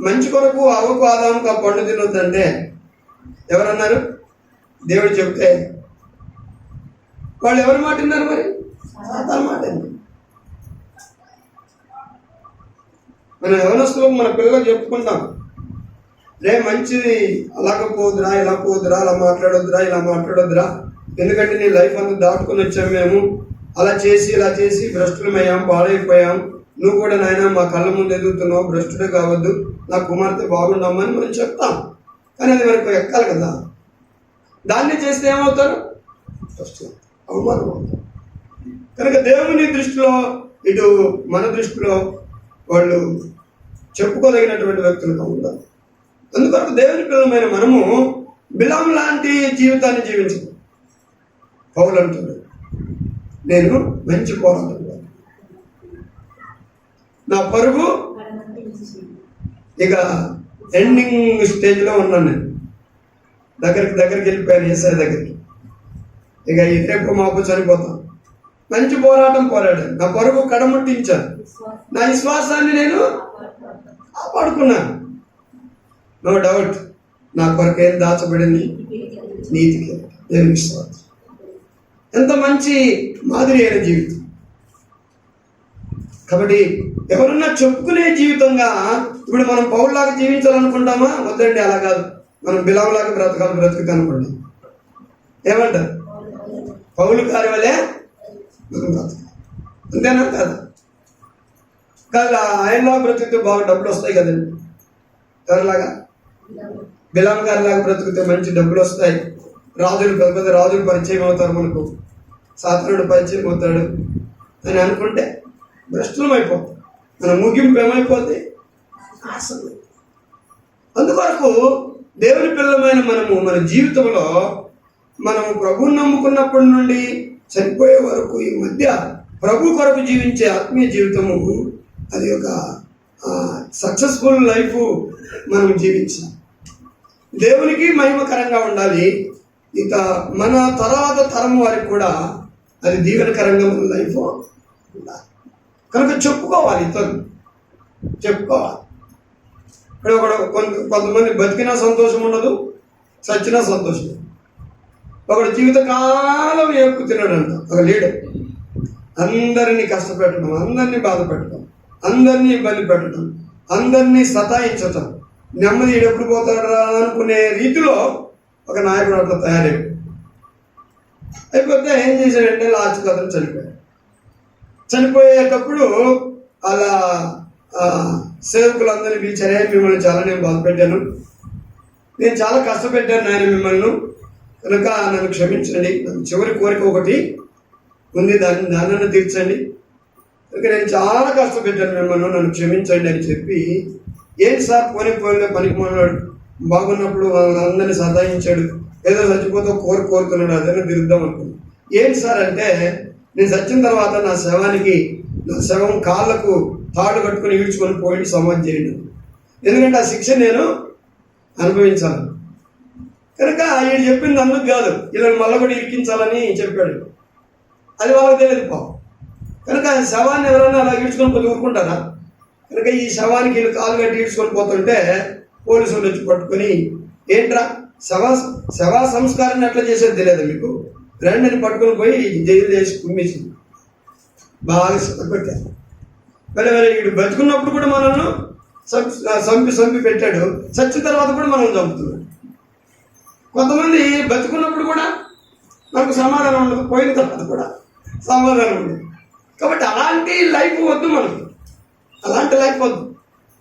మంచి కొరకు అవ్వకు ఆదాముకు ఆ పండు తినొద్దంటే ఎవరన్నారు? దేవుడు చెప్తే వాళ్ళు ఎవరి మాట విన్నారు? మరి సాతాను మాట విన్నారు. మనం యవనస్తులకు మన పిల్లలకు చెప్పుకుంటాం, రే మంచిది అలాగ పోదురా, ఇలా పోదురా, అలా మాట్లాడొద్దురా, ఇలా మాట్లాడొద్దురా, ఎందుకంటే నీ లైఫ్ అంతా దాటుకొని వచ్చాము మేము, అలా చేసి ఇలా చేసి భ్రష్టులమయ్యాం, పాడైపోయాం, నువ్వు కూడా నాయన మా కళ్ళ ముందు ఎదుగుతున్నావు, భ్రష్టుడే కావద్దు, నా కుమార్తె బాగుండమ్మని మనం చెప్తాం. కానీ అది మనకు ఎక్కాలి కదా. దాన్ని చేస్తే ఏమవుతారు? అవమానం అవుతారు. కనుక దేవుని దృష్టిలో, ఇటు మన దృష్టిలో వాళ్ళు చెప్పుకోదగినటువంటి వ్యక్తులుగా ఉండాలి. అందుకొరకు దేవుని పిల్లలమైన మనము బిలాము లాంటి జీవితాన్ని జీవించదు. పౌలు అంటున్నాడు, నేను మంచి పోరాటం, నా పరుగు ఇక ఎండింగ్ స్టేజ్లో ఉన్నాను. నేను దగ్గరికి వెళ్ళిపోయాను యేసయ్య దగ్గరికి. ఇక రేపు మాపు చనిపోతాను. మంచి పోరాటం పోరాడాను, నా పరుగు కడముట్టించాను, నా విశ్వాసాన్ని నేను కాపాడుకున్నాను. నో డౌట్ నా కొరకు ఏం దాచబడింది? నీతికి, దేవుని విశ్వాసం. ఎంత మంచి మాదిరి అయిన జీవితం. కాబట్టి ఎవరన్నా చెప్పుకునే జీవితంగా ఇప్పుడు మనం పౌరులాగా జీవించాలనుకుంటామా? వద్దండి, అలా కాదు. మనం బిలాములాగా బ్రతుకుతా అనుకోండి. ఏమంటారు? పౌలు గారి వల్లే మనం బ్రతకాలి, అంతేనా? కాదు కాదు. ఆయనలా బ్రతికితే బాగా డబ్బులు వస్తాయి కదండి. ఎవరిలాగా? బిలాం గారిలాగా బ్రతికితే మంచి డబ్బులు వస్తాయి. రాజులు, పెద్ద పెద్ద రాజులు పరిచయం అవుతారు మనకు, సాతానుడు పరిచయం అవుతాడు అని అనుకుంటే భ్రష్టం అయిపోతాం. మన ముగింపు ఏమైపోతే నాశనం. అందువరకు దేవుని పిల్లమైన మనము మన జీవితంలో మనము ప్రభువుని నమ్ముకున్నప్పటి నుండి చనిపోయే వరకు ఈ మధ్య ప్రభు కొరకు జీవించే ఆత్మీయ జీవితము అది ఒక సక్సెస్ఫుల్ లైఫ్ మనం జీవించాలి. దేవునికి మహిమకరంగా ఉండాలి. ఇక మన తర్వాత తరం వారికి కూడా అది దీవెనకరంగా మన లైఫ్ ఉండాలి. కనుక చెప్పుకోవాలి, ఇతరులు చెప్పుకోవాలి. ఇప్పుడు కొంతమంది బతికినా సంతోషం ఉండదు, చచ్చినా సంతోషం. ఒకడు జీవితకాలం ఏపుకు తిన్నాడంట ఒక లీడర్. అందరినీ కష్టపెట్టడం, అందరినీ బాధ పెట్టడం, అందరినీ ఇబ్బంది పెట్టడం, అందరినీ సతాయించటం, నెమ్మది ఎప్పుడు పోతాడా అనుకునే రీతిలో ఒక నాయకుడు అట్లా అయిపోతే ఏం చేశాడంటే లాస్ట్ అతను చనిపోయాడు. చనిపోయేటప్పుడు అలా సేవకులందరినీ పిలిచారే, మిమ్మల్ని చాలా నేను బాధ పెట్టాను, నేను చాలా కష్టపెట్టాను నాయన మిమ్మల్ని, కనుక నన్ను క్షమించండి, నాకు చివరి కోరిక ఒకటి ఉంది, దాన్ని తీర్చండి, కనుక నేను చాలా కష్టపెట్టాను మిమ్మల్ని, నన్ను క్షమించండి అని చెప్పి, ఏంటి సార్ పోనీ పనికి మొన్నాడు, బాగున్నప్పుడు అందరినీ సతాయించాడు, ఏదో చచ్చిపోతే కోరుతున్నాడు, అదైనా తిరుగుదాం అనుకున్నాను. ఏంటి సార్ అంటే, నేను చచ్చిన తర్వాత నా శవం కాళ్ళకు తాడు కట్టుకుని ఈడ్చుకొని పోయి సమాధి చేయండి, ఎందుకంటే ఆ శిక్ష నేను అనుభవించాను. కనుక ఈయన చెప్పింది అందుకు కాదు, ఇలా మళ్ళీ కూడా ఇరికించాలని చెప్పాడు. అది వాళ్ళకి తెలియదు పాపం. కనుక ఆ శవాన్ని ఎవరైనా అలా ఈడ్చుకొని పోతే ఊరుకుంటారా? కనుక ఈ శవానికి వీళ్ళు కాలు కట్టి ఈడ్చుకొని పోతుంటే పోలీసులు వచ్చి పట్టుకొని, ఏంట్రా శవ సంస్కారాన్ని ఎట్లా చేసేది తెలియదు మీకు, రెండుని పట్టుకొని పోయి జైలు చేసి కుమ్మేసింది, బాగా పెట్టారు. వేరే వీడు బతుకున్నప్పుడు కూడా మనల్ని చంపి పెట్టాడు, చచ్చిన తర్వాత కూడా మనం చంపుతున్నాడు. కొంతమంది బతుకున్నప్పుడు కూడా మనకు సమాధానం ఉండదు, పోయిన తర్వాత కూడా సమాధానం ఉండదు. కాబట్టి అలాంటి లైఫ్ వద్దు మనకు, అలాంటి లైఫ్ వద్దు.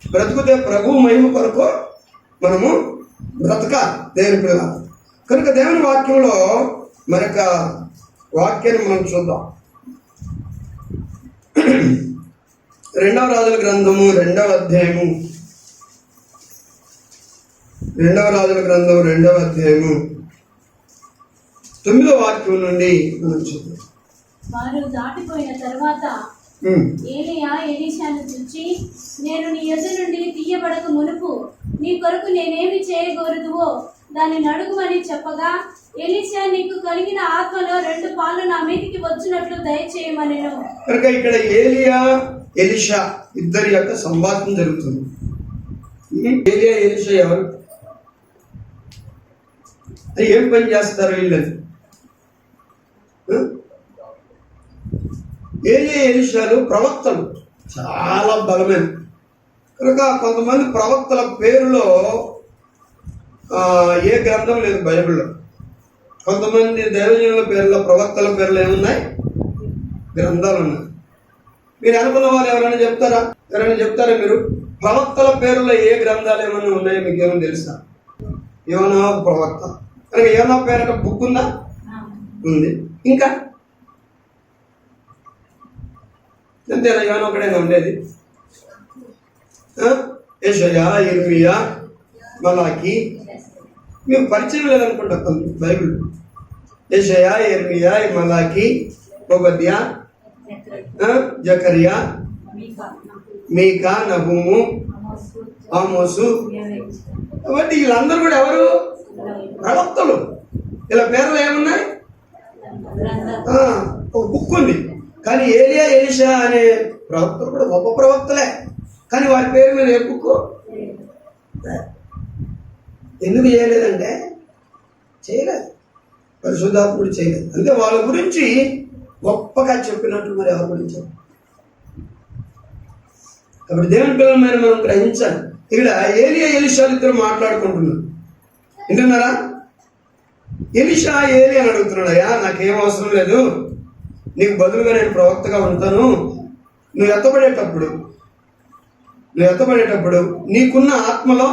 బ్రతుకుతే ప్రభు మహిమ కొరకు మనము బ్రతకాలి దేవుని పిల్లలు. కనుక దేవుని వాక్యంలో మరొక వాక్యాన్ని మనం చూద్దాం. 2వ రాజుల గ్రంథము 2వ అధ్యాయము 9వ వాక్యం నుండి మనం చూద్దాం. వారు దాటిపోయిన తర్వాత ఏలీయా ఎలీషాను చూచి, నేను నీ యొద్ద నుండి తీయబడక మునుపు నీ కొరకు నేనేమి చేయగోరుదువో దాన్ని నడుగుమని చెప్పగా, ఎలీషా, నీకు కలిగిన ఆత్మలో 2 పాలు నా మీదికి వచ్చినట్లు దయచేయమనెను. కనుక ఇక్కడ ఏలియా ఎలీషా ఇద్దరి యొక్క సంభాషణ జరుగుతుంది. ఏలియా ఎలీషా ఎవరు, ఏం పని చేస్తారు వీళ్ళని? ఏలియా ఎలీషాలు ప్రవక్తలు, చాలా బలమైన. కనుక కొంతమంది ప్రవక్తల పేరులో ఏ గ్రంథం లేదు బైబిల్లో. కొంతమంది దైవజనుల పేర్లో, ప్రవక్తల పేర్లు ఏమున్నాయి? గ్రంథాలు ఉన్నాయి. మీరు అనుకున్న వాళ్ళు ఎవరైనా చెప్తారా మీరు? ప్రవక్తల పేర్లో ఏ గ్రంథాలు ఏమైనా ఉన్నాయో మీకు ఏమైనా తెలుసా? యోనా ప్రవక్త, కనుక యోనా పేరు బుక్ ఉందా? ఉంది. ఇంకా అంతేనా? యోనా ఒకడైనా ఉండేది? యెషయా, ఇర్మియా, మలాకి, మీకు పరిచయం లేదనుకుంటా బైబిల్. యెషయా, ఇర్మియా, మలాకి, ఓబద్యా, జకరియా, మీకా, నహూము, ఆమోసు. కాబట్టి వీళ్ళందరూ కూడా ఎవరు? ప్రవక్తలు. ఇలా పేర్లు ఏమున్నాయి? ఒక బుక్ ఉంది. కానీ ఏలియా ఎలీషా అనే ప్రవక్తలు కూడా గొప్ప ప్రవక్తలే, కానీ వారి పేరు మీద ఏ బుక్? ఎందుకు చేయలేదంటే చేయలేదు, పరిశుద్ధాత్ముడు చేయలేదు. అంటే వాళ్ళ గురించి గొప్పగా చెప్పినట్టు మరి ఎవరి గురించి? కాబట్టి దేవుని పిల్లల మీద మనం గ్రహించాలి. ఇక్కడ ఏలియా ఎలీషాలు ఇద్దరు మాట్లాడుకుంటున్నారు, వింటున్నారా? ఎలీషా ఏలి అని అడుగుతున్నాడు, అయ్యా నాకేం అవసరం లేదు, నీకు బదులుగా నేను ప్రవక్తగా ఉంటాను. నువ్వు ఎత్తబడేటప్పుడు నీకున్న ఆత్మలో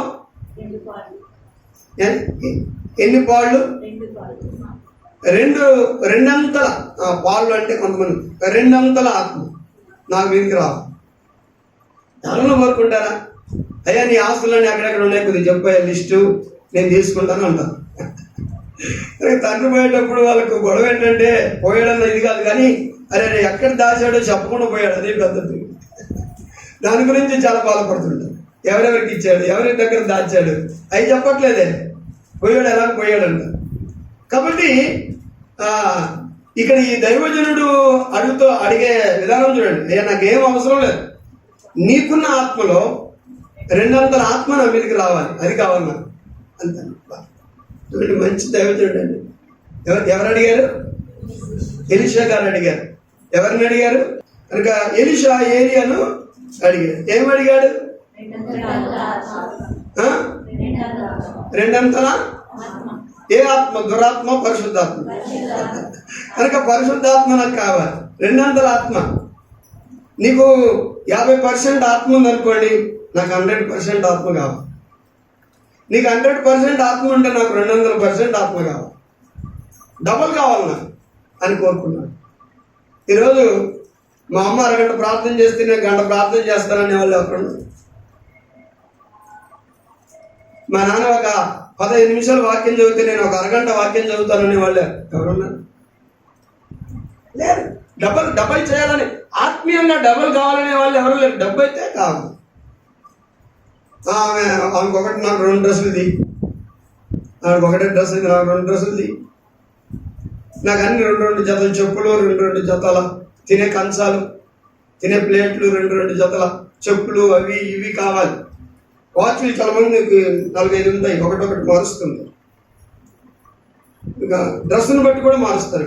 ఎన్ని పాళ్ళు? రెండంతల పాళ్ళు. అంటే కొంతమంది రెండంతల ఆత్మ నాకు వీరికి రావు. ఎవరన్నా కోరుకుంటారా? అయ్యా నీ ఆస్తులన్నీ ఎక్కడెక్కడ ఉన్నాయి కొద్దిగా చెప్పాయి లిస్టు, నేను తీసుకుంటాను అంటాను. తండ్రి పోయేటప్పుడు వాళ్ళకు గొడవ ఏంటంటే పోయాడన్న ఇది కాదు, కానీ అరే ఎక్కడ దాచాడో చెప్పకుండా పోయాడు, అదే పద్ధతి. దాని గురించి చాలా బాధపడుతుంటారు. ఎవరెవరికి ఇచ్చాడు, ఎవరి దగ్గర దాచాడు, అవి చెప్పట్లేదే. పోయాడు, ఎలా పోయాడంట. కాబట్టి ఇక్కడ ఈ దైవజనుడు అడిగే విధానం చూడండి. నాకేం అవసరం లేదు, నీకున్న ఆత్మలో 200 ఆత్మ నా మీదకి రావాలి, అది కావాలి నాకు అంతే. చూడండి, మంచి దైవజనుడు అండి. ఎవరు అడిగారు? ఎలీషా గారు అడిగారు. ఎవరిని అడిగారు? కనుక ఎలీషా ఏలియాను అడిగాడు. ఏమడిగాడు? 200 ఏ ఆత్మ? దురాత్మ, పరిశుద్ధాత్మ. కనుక పరిశుద్ధాత్మ నాకు కావాలి. 200 ఆత్మ. నీకు 50% ఆత్మ ఉందనుకోండి, నాకు 100% ఆత్మ కావాలి. నీకు 100% ఆత్మ ఉంటే నాకు 200% ఆత్మ కావాలి. డబల్ కావాలి నాకు అని కోరుకున్నాను. ఈరోజు మా అమ్మ అరగంట ప్రార్థన చేస్తే నేను గంట ప్రార్థన చేస్తాననే వాళ్ళు ఎవరు? మా నాన్న ఒక 15 నిమిషాలు వాక్యం చదివితే నేను ఒక అరగంట వాక్యం చదువుతాననే వాళ్ళు ఎవరున్నారు? లేరు. డబల్ చేయాలని, ఆత్మీయంగా డబల్ కావాలనే వాళ్ళు ఎవరు లేరు. డబ్బు అయితే కావాలి. ఆమెకొకటి నాకు 2 డ్రెస్సులు తీ, ఆమెకు ఒకటే డ్రెస్ ఇది, నాకు 2 డ్రెస్సులు తీ. నాకు అన్ని 2 జతల చెప్పులు, 2 జతల తినే కంచాలు, తినే ప్లేట్లు, 2 జతల చెప్పులు, అవి ఇవి కావాలి. వాచ్లు చాలా మందికి 4-5 ఉంటాయి, ఒకటొకటి మారుస్తుంది. ఇక డ్రెస్సును బట్టి కూడా మారుస్తారు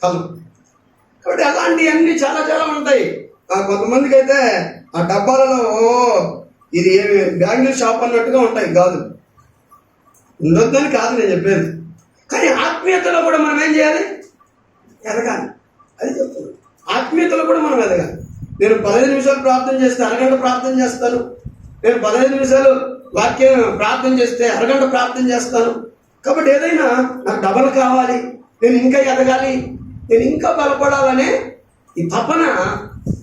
కళ్ళు. కాబట్టి అలాంటివన్నీ చాలా చాలా ఉంటాయి. కొంతమందికి అయితే ఆ డబ్బాలలో ఇది ఏమి బ్యాంగిల్ షాప్ అన్నట్టుగా ఉంటాయి గాజులు. ఉండొద్దని కాదు నేను చెప్పేది, కానీ ఆత్మీయతలో కూడా మనం ఏం చేయాలి? ఎదగాలి. అది చెప్తున్నాను. ఆత్మీయతలో కూడా మనం ఎదగాలి. నేను 15 నిమిషాలు ప్రార్థన చేస్తే అరగంట ప్రార్థన చేస్తాను. నేను 15 నిమిషాలు వాక్యం ప్రార్థన చేస్తే అరగంట ప్రార్థన చేస్తాను. కాబట్టి ఏదైనా నాకు డబల్ కావాలి, నేను ఇంకా ఎదగాలి, నేను ఇంకా బలపడాలనే ఈ తపన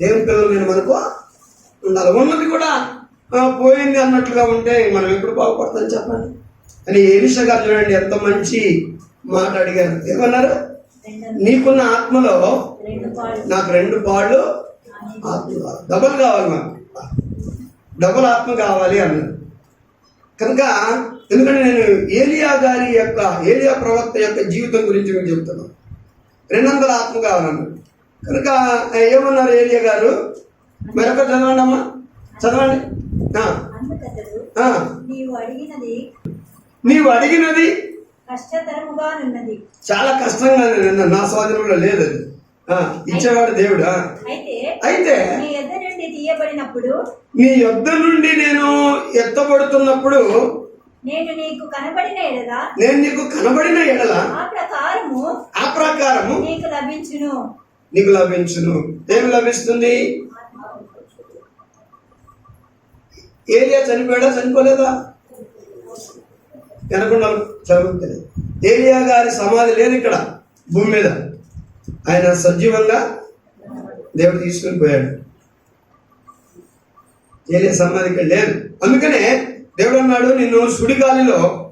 దేవుని పిల్లలు నేను మనకు ఉండాలి. ఉన్నది కూడా పోయింది అన్నట్లుగా ఉంటే మనం ఎప్పుడు బాగుపడతాం చెప్పండి. అని ఎలీషా గారు చూడండి ఎంత మంచి మాట అడిగారు. ఏమన్నారు? నీకున్న ఆత్మలో నాకు 2 పాళ్ళు ఆత్మ కావాలి, డబల్ కావాలి, నాకు డబల్ ఆత్మ కావాలి అన్నారు. కనుక ఎందుకంటే నేను ఏలియా ప్రవక్త యొక్క జీవితం గురించి మీకు చెప్తున్నాను. 200 ఆత్మ కావాలన్నారు. కనుక ఏమన్నారు ఏలియా గారు? మరొక చదవండి అమ్మా, చదవండి. నీవు అడిగినది చాలా కష్టంగా, నా స్వాధీనంలో లేదు, అది ఇచ్చేవాడు దేవుడా. అయితే నీ యొద్ద నుండి నేను ఎత్తబడుతున్నప్పుడు నేను నీకు కనబడిన ఎడల ఆ ప్రకారము నీకు లభించును. ఏమి లభిస్తుంది? ఏలియా చనిపోయాడా, చనిపోలేదా? వెనకుండా చదువుతుంది. ఏలియా గారి సమాధి లేదు ఇక్కడ భూమి మీద. ఆయన సజీవంగా దేవుడు తీసుకుని పోయాడు. ఏలియా సమాధి ఇక్కడ లేదు. అందుకనే దేవుడు అన్నాడు, నిన్ను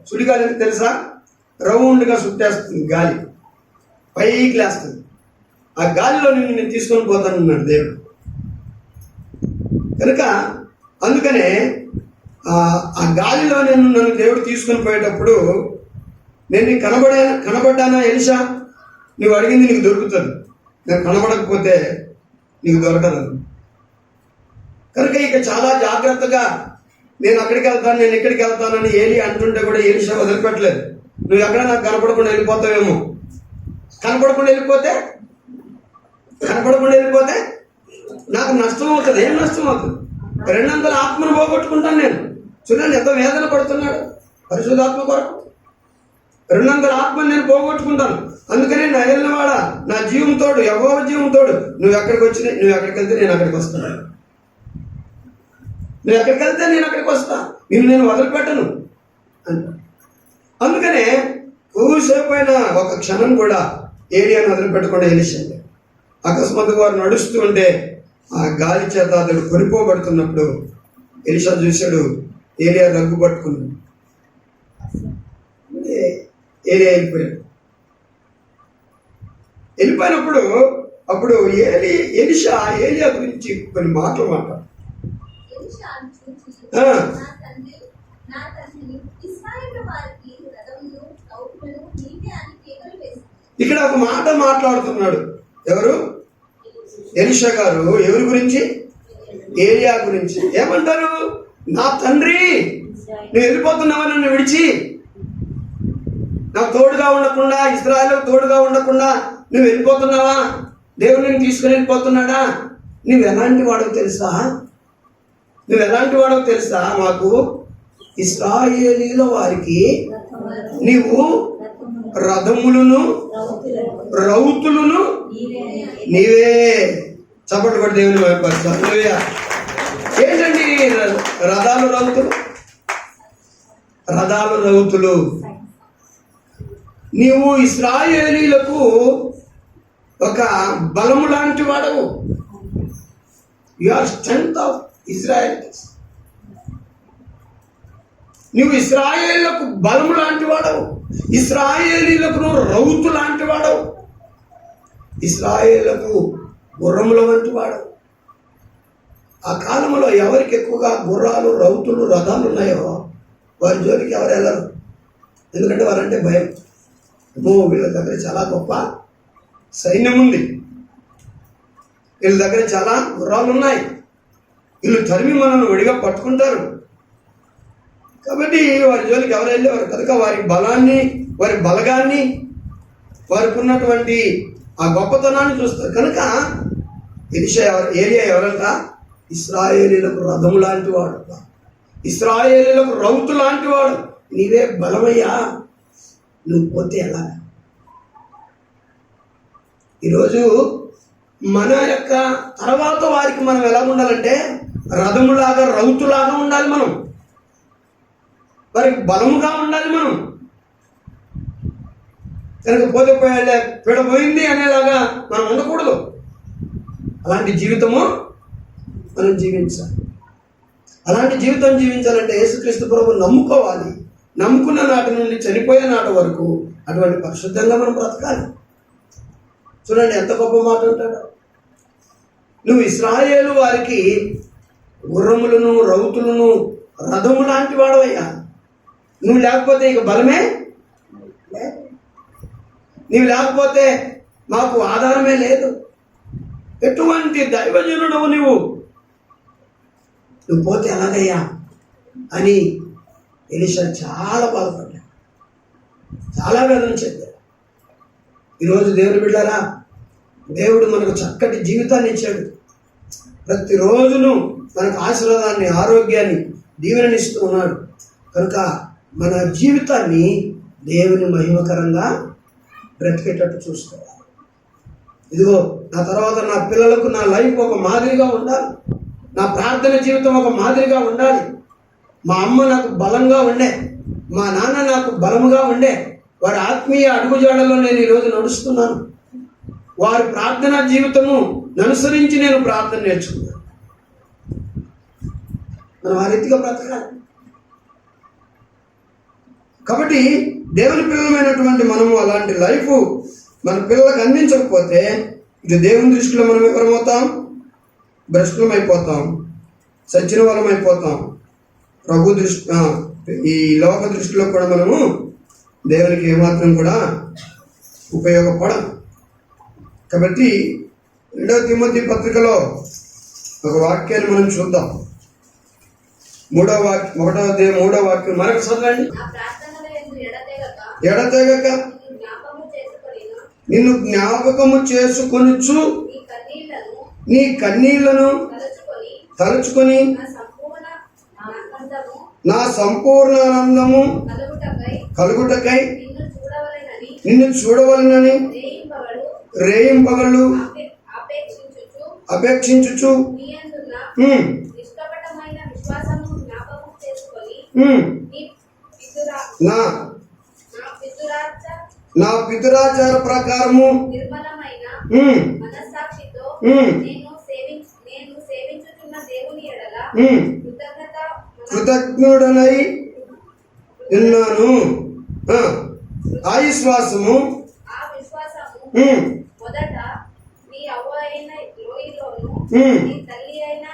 సుడిగాలి తెలుసా, రౌండ్గా చుట్టేస్తుంది గాలి, పైకి లేస్తుంది. ఆ గాలిలో నేను తీసుకొని పోతానన్నాడు దేవుడు. కనుక అందుకనే ఆ గాలిలో నన్ను దేవుడు తీసుకొని పోయేటప్పుడు నేను నీకు కనబడ్డానా ఎలీషా? నువ్వు అడిగింది నీకు దొరుకుతుంది, నేను కనబడకపోతే నీకు దొరకదు. కనుక ఇక చాలా జాగ్రత్తగా నేను అక్కడికి వెళ్తాను, నేను ఇక్కడికి వెళ్తానని ఏలి అంటుంటే కూడా ఎలీషా వదిలిపెట్టలేదు. నువ్వు ఎక్కడ నాకు కనపడకుండా వెళ్ళిపోతావేమో. కనపడకుండా వెళ్ళిపోతే నాకు నష్టం అవుతుంది. ఏం నష్టం అవుతుంది? 200 ఆత్మను పోగొట్టుకుంటాను నేను. చూడండి ఎంత వేదన పడుతున్నాడు పరిశుద్ధాత్మ కొరకు. 200 ఆత్మను నేను పోగొట్టుకుంటాను. అందుకనే నా వెళ్ళినవాడ, నా జీవం తోడు, యెహోవా జీవం తోడు, నువ్వు ఎక్కడికి వెళ్తే నేను అక్కడికి వస్తాను. నువ్వు ఎక్కడికి వెళ్తే నేను అక్కడికి వస్తా, నేను వదిలిపెట్టను అంట. అందుకనే కూసేపు అయినా ఒక క్షణం కూడా ఏలియాను వదిలిపెట్టకుండా ఎలీషా అకస్మాత్తుగా వారు నడుస్తూ ఉంటే ఆ గాలి చేత అతడు కొనిపోబడుతున్నప్పుడు ఎలీషా చూశాడు, ఏలియా రగ్గు పట్టుకున్నాడు. ఏలియా వెళ్ళిపోయినప్పుడు అప్పుడు ఎలీషా ఏలియా గురించి కొన్ని మాటలు మాట్లాడు. ఎలీషాను చూచి, ఆ. నా తండ్రి ఇశ్రాయేలు వారికి రథములు రౌతులను నీవే అని కేకలు వేసింది. ఇక్కడ ఒక మాట మాట్లాడుతున్నాడు. ఎవరు? ఎలీషా గారు. ఎవరి గురించి? ఏలియా గురించి. ఏమంటారు? నా తండ్రి, నువ్వు వెళ్ళిపోతున్నావా నన్ను విడిచి? నాకు తోడుగా ఉండకుండా, ఇశ్రాయేలుకు తోడుగా ఉండకుండా నువ్వు వెళ్ళిపోతున్నావా? దేవుడు నేను తీసుకుని వెళ్ళిపోతున్నాడా? నువ్వు ఎలాంటి వాడో తెలుసా? మాకు ఇశ్రాయేలీల వారికి నీవు రథములను రౌతులను నీవే. చప్పట్లు కూడా దేవుని భయపడతావు. నువ్వే. ఏంటండి రథాలు రౌతులు? నీవు ఇశ్రాయేలీలకు ఒక బలము లాంటి వాడవు. You are strength of Israels. నువ్వు ఇశ్రాయేలీలకు బలము లాంటి వాడవు. ఇశ్రాయేలీలకు నువ్వు రౌతు లాంటి వాడవు. ఇశ్రాయేలీలకు గుర్రముల వంటి వాడవు. ఆ కాలంలో ఎవరికి ఎక్కువగా గుర్రాలు, రౌతులు, రథాలు ఉన్నాయో వారి జోలికి ఎవరు వెళ్ళరు. ఎందుకంటే వారంటే భయం. వీళ్ళ దగ్గర చాలా గొప్ప సైన్యం ఉంది, వీళ్ళ దగ్గర చాలా గుర్రాలు ఉన్నాయి, వీళ్ళు తరిమి మనల్ని విడిగా పట్టుకుంటారు. కాబట్టి వారి జోలికి ఎవరు వెళ్ళేవారు కనుక వారి బలాన్ని, వారి బలగాన్ని, వారికి ఉన్నటువంటి ఆ గొప్పతనాన్ని చూస్తారు. కనుక ఏలియా ఎవరంట? ఇశ్రాయేలీలకు రథము లాంటి వాడు, ఇశ్రాయేలీలకు రౌతు లాంటి వాడు. నీవే బలమయ్యా, నువ్వు పోతే ఎలా? ఈరోజు మన యొక్క తర్వాత వారికి మనం ఎలా ఉండాలంటే రథములాగా, రౌతులాగా ఉండాలి. మనం వారికి బలముగా ఉండాలి. మనం కనుక పోతే పోయే పిడపోయింది అనేలాగా మనం ఉండకూడదు. అలాంటి జీవితము మనం జీవించాలి. అలాంటి జీవితం జీవించాలంటే యేసుక్రీస్తు ప్రభువుని నమ్ముకోవాలి. నమ్ముకున్న నాటి నుండి చనిపోయే నాటి వరకు అటువంటి పరిశుద్ధంగా మనం బ్రతకాలి. చూడండి ఎంత గొప్ప మాట అంటాడు. నువ్వు ఇశ్రాయేలు వారికి గుర్రములను, రౌతులను, రథము లాంటి వాడవయ్యా. నువ్వు లేకపోతే ఇక బలమే, నీవు లేకపోతే మాకు ఆధారమే లేదు. ఎటువంటి దైవజనుడవు నువ్వు పోతే ఎలాగయ్యా అని ఎలీషా చాలా బాధపడ్డాడు, చాలా వేదన చెందాడు. ఈరోజు దేవుని బిడ్డారా, దేవుడు మనకు చక్కటి జీవితాన్ని ఇచ్చాడు. ప్రతిరోజును మనకు ఆశీర్వాదాన్ని, ఆరోగ్యాన్ని, దీవెననిస్తూ ఉన్నాడు. కనుక మన జీవితాన్ని దేవుని మహిమకరంగా బ్రతికేటట్టు చూసుకోవాలి. ఇదిగో నా తర్వాత నా పిల్లలకు నా లైఫ్ ఒక మాదిరిగా ఉండాలి. నా ప్రార్థన జీవితం ఒక మాదిరిగా ఉండాలి. మా అమ్మ నాకు బలంగా ఉండే, మా నాన్న నాకు బలముగా ఉండే, వారి ఆత్మీయ అడుగుజాడలో నేను ఈరోజు నడుస్తున్నాను. వారి ప్రార్థనా జీవితము అనుసరించి నేను ప్రార్థన నేర్చుకున్నాను. మనం ఆ రీతిగా బ్రతకాలి. కాబట్టి దేవుని పిల్లలమైనటువంటి మనము అలాంటి లైఫ్ మన పిల్లలకు అందించకపోతే ఇటు దేవుని దృష్టిలో మనం ఎవరమవుతాం? భ్రష్టులం అయిపోతాం, సచ్చిన వాళ్ళం అయిపోతాం. ప్రభు దృష్టి, ఈ లోక దృష్టిలో కూడా మనము దేవునికి ఏమాత్రం కూడా ఉపయోగపడం. కాబట్టి 2వ తిమోతి పత్రికలో ఒక వాక్యాన్ని మనం చూద్దాం. 3వ వాక్యం మనకు చదవండి. ఎడతెగక నిన్ను జ్ఞాపకము చేసుకొనుచు నీ కన్నీళ్లను తలుచుకొని నా సంపూర్ణ ఆనందము కలుగుటకై నిన్ను చూడవలనని రేయింపగలు అపేక్షించుచు నా పితురాచార ప్రకారము కృతజ్ఞుడనై ఉన్నాను. ఆ విశ్వాసము మొదట నీ అవ్వ అయిన లోయలోను నీ తల్లి అయిన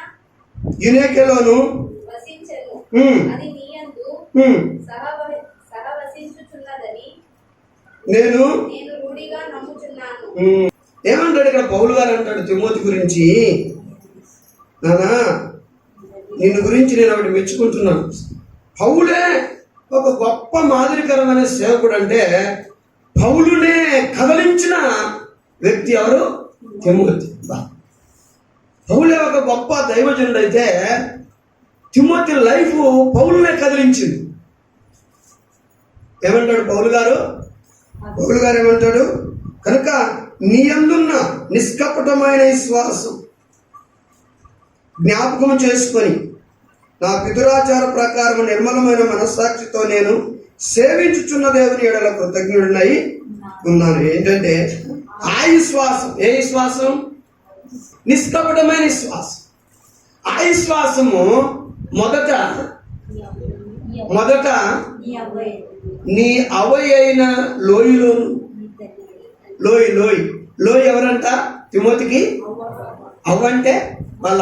యునేకెలోను వసించెను. ఉమ్, అది నీయందు ఉమ్, సహవసించుచున్నదని నేను నేను రూఢిగా నమ్ముచున్నాను. ఏమంటాడు ఇక్కడ పౌలు గారు అంటాడు తిమోతి గురించి, నానా నిన్ను గురించి నేను ఒకటి మెచ్చుకుంటున్నాను. పౌలే ఒక గొప్ప మాదిరికరమైన సేవకుడు అంటే పౌలునే కదలించిన వ్యక్తి ఎవరు? తిమోతి. పౌలే ఒక గొప్ప దైవజనుడు అయితే తిమోతి లైఫ్ పౌలునే కదిలించింది. ఏమంటాడు పౌలు గారు? పౌలు గారు ఏమంటాడు? కనుక నీ యందున్న నిష్కపటమైన విశ్వాసం జ్ఞాపకం చేసుకొని నా పితురాచార ప్రకారం నిర్మలమైన మనస్సాక్షితో నేను సేవించుచున్న దేవుని ఎడల కృతజ్ఞుడినై ఉన్నాను. ఏంటంటే ఆ విశ్వాసం, ఏ విశ్వాసం? నిష్కపటమైన విశ్వాసం. ఆ విశ్వాసము మొదట నీ అవ్వయ్య అయిన లోయలోను, లోయి ఎవరంట? తిమోతికి అవ్వ అంటే వాళ్ళ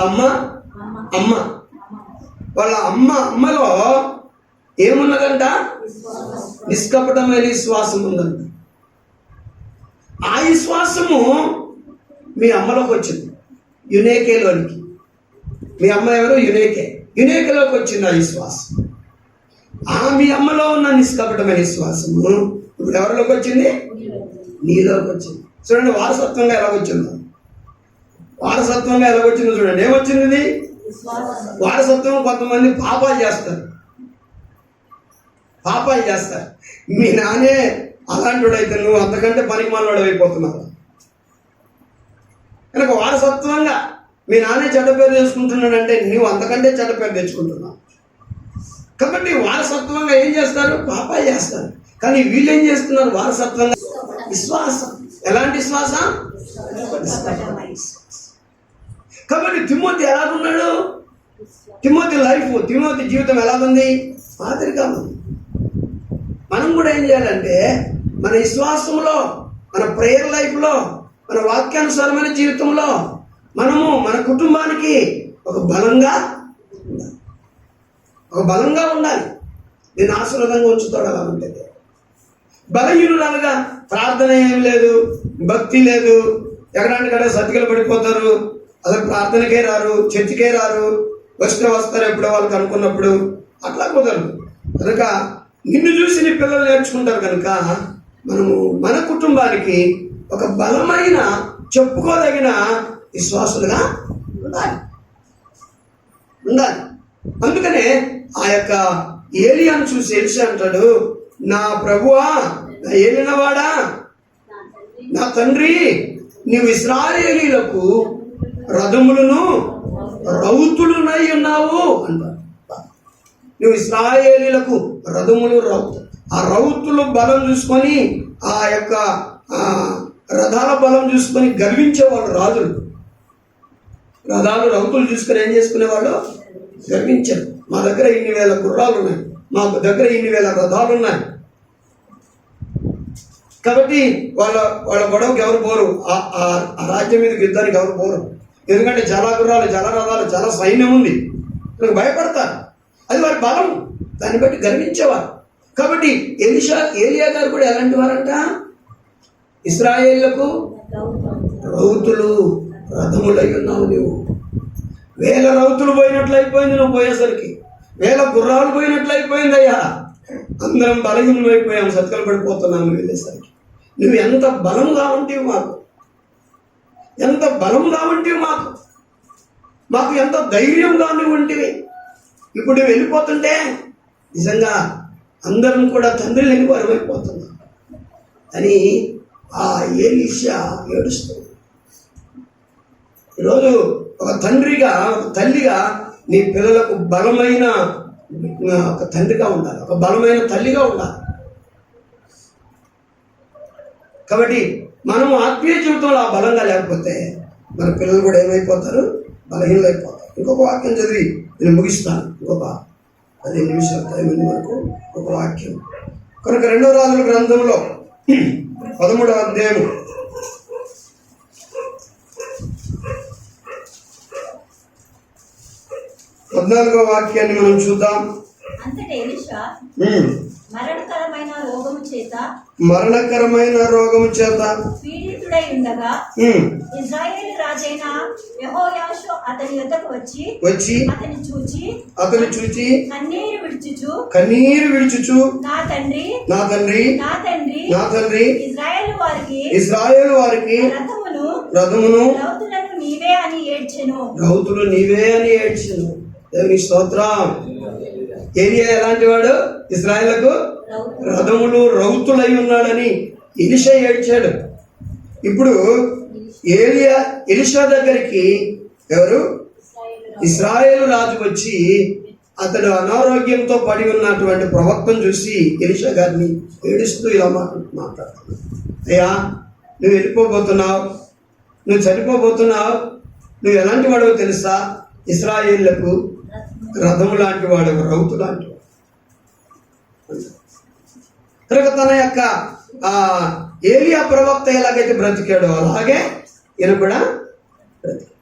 అమ్మ. వాళ్ళ అమ్మలో ఏమున్నదంట? నిష్కపటమైన విశ్వాసం ఉందంట. ఆ విశ్వాసము మీ అమ్మలోకి వచ్చింది, యునేకేలోనికి. మీ అమ్మ ఎవరు? యునేకేలోకి వచ్చింది ఆ విశ్వాసం. మీ అమ్మలో ఉన్న నిష్కపటమైన విశ్వాసము ఇప్పుడు ఎవరిలోకి వచ్చింది? నీలోకి వచ్చింది. చూడండి వారసత్వంగా ఎలాగొచ్చిందో. వారసత్వంగా ఎలాగొచ్చిందో చూడండి. ఏమొచ్చింది ఇది? వారసత్వం. కొంతమంది పాపాలు చేస్తారు. మీ నానే అలాంటి అయితే నువ్వు అంతకంటే పనికి మాలినోడు అయిపోతున్నావు. కనుక వారసత్వంగా మీ నానే చెడ్డ పేరు తెచ్చుకుంటున్నాడంటే నువ్వు అంతకంటే చెడ్డ పేరు తెచ్చుకుంటున్నావు. కాబట్టి వారసత్వంగా ఏం చేస్తారు? పాపాలు చేస్తారు. కానీ వీళ్ళు ఏం చేస్తున్నారు? వారసత్వంగా విశ్వాసం. ఎలాంటి విశ్వాసం? కాబట్టి తిమోతి ఎలాగున్నాడు? తిమోతి లైఫ్, తిమోతి జీవితం ఎలాగుంది? మాదిరిగా ఉంది. మనం కూడా ఏం చేయాలంటే మన విశ్వాసంలో, మన ప్రేయర్ లైఫ్లో, మన వాక్యానుసారమైన జీవితంలో మనము మన కుటుంబానికి ఒక బలంగా ఉండాలి. నేను ఆశీర్వాదంగా ఉంచుతాడు. అలా ఉంటుంది. బలహీనురాలుగా ప్రార్థన ఏం లేదు, భక్తి లేదు, ఎక్కడానికడే సతికలు పడిపోతారు, అసలు ప్రార్థనకే రారు, చర్చికే రారు, వస్తారు ఎప్పుడో వాళ్ళకి అనుకున్నప్పుడు. అట్లా కుదరదు. కనుక నిన్ను చూసి నీ పిల్లలు నేర్చుకుంటారు. కనుక మనము మన కుటుంబానికి ఒక బలమైన, చెప్పుకోదగిన విశ్వాసులుగా ఉండాలి. అందుకనే ఆ యొక్క ఏలియాను చూసి ఎలిషా అంటాడు, నా ప్రభువా, నా ఏలినవాడా, నా తండ్రి, నీవు ఇశ్రాయేలీయులకు రథములను రౌతులునై ఉన్నావు అంటాడు. నువ్వు ఇశ్రాయేలీయులకు రథములు, ఆ రౌతులు బలం చూసుకొని, ఆ యొక్క రథాల బలం చూసుకొని గర్వించేవాళ్ళు రాజులు. రథాలు, రౌతులు చూసుకొని ఏం చేసుకునేవాళ్ళు? గర్వించారు. మా దగ్గర ఇన్ని వేల గుర్రాలు ఉన్నాయి, మా దగ్గర ఇన్ని వేల రథాలు ఉన్నాయి. కాబట్టి వాళ్ళ గొడవకి ఎవరు పోరు, ఆ రాజ్యం మీదకి యుద్ధానికి ఎవరు పోరు. ఎందుకంటే చాలా గుర్రాలు, చాలా రథాలు, చాలా సైన్యం ఉంది. భయపడతారు. అది వారి బలం. దాన్ని బట్టి గర్వించేవారు. కాబట్టి ఏలియా గారు కూడా ఎలాంటి వారంట? ఇశ్రాయేళ్లకు రౌతులు, రథములై ఉన్నావు నువ్వు. వేల రౌతులు పోయినట్లు అయిపోయింది నువ్వు పోయేసరికి. వేల గుర్రాలు పోయినట్లు అయిపోయింది అయ్యా. అందరం బలహీనం అయిపోయాం, సత్కలు పడిపోతున్నాము వెళ్ళేసరికి. నువ్వు ఎంత బలంగా ఉంటేవి మాకు, ఎంత బలంగా ఉంటేవి మాకు ఎంత ధైర్యంగా నువ్వు ఉంటివి. ఇప్పుడు నువ్వు వెళ్ళిపోతుంటే నిజంగా అందరం కూడా తండ్రి లేని వారం అయిపోతున్నాం అని ఆ ఎలీషా ఏడుస్తుంది. ఈరోజు ఒక తండ్రిగా, ఒక తల్లిగా నీ పిల్లలకు బలమైన ఒక తండ్రిగా ఉండాలి, ఒక బలమైన తల్లిగా ఉండాలి. కాబట్టి మనము ఆత్మీయ జీవితంలో ఆ బలంగా లేకపోతే మన పిల్లలు కూడా ఏమైపోతారు? బలహీనలు అయిపోతారు. ఇంకొక వాక్యం చదివి నేను ముగిస్తాను. ఇంకొక 10 నిమిషాలు టైం ఉంది మనకు. ఒక వాక్యం కనుక 2వ రాజుల గ్రంథంలో 13వ అధ్యాయం 13 14వ వాక్యాన్ని మనం చూద్దాం. అంతటా ఎలీషా ఉమ్. మరణకరమైన రోగము చేత మరణకరమైన రోగము చేత పీడితుడై ఉండగా ఉమ్, ఇజ్రాయేలు రాజైన యెహోయాషు అతని యొద్దకు వచ్చి అతని చూచి కన్నీరు విడుచుచు నా తండ్రి నా తండ్రి నా తండ్రి నా తండ్రి ఇజ్రాయేలు వారికి రథమును రౌతులను నీవే అని ఏడ్చెను. రౌతులు నీవే అని ఏడ్చెను. దేవుని స్తోత్రం. ఏలియా ఎలాంటి వాడు? ఇశ్రాయేలుకు రథములు రౌతులై ఉన్నాడని ఎలీషా ఏడ్చాడు. ఇప్పుడు ఎలీషా దగ్గరికి ఎవరు? ఇశ్రాయేలు రాజు వచ్చి అతడు అనారోగ్యంతో పడి ఉన్నటువంటి ప్రవక్తను చూసి ఎలీషా గారిని ఏడుస్తూ ఇలా మాట్లాడుతున్నాడు. అయ్యా, నువ్వు వెళ్ళిపోబోతున్నావు, నువ్వు చనిపోబోతున్నావు, నువ్వు ఎలాంటి వాడో తెలుసా? ఇశ్రాయేళ్లకు రథము లాంటి వాడు, రౌతు లాంటి వాడు. కనుక తన యొక్క ఏలియా ప్రవక్త ఎలాగైతే బ్రతికాడో అలాగే ఈయన కూడా బ్రతికాడు.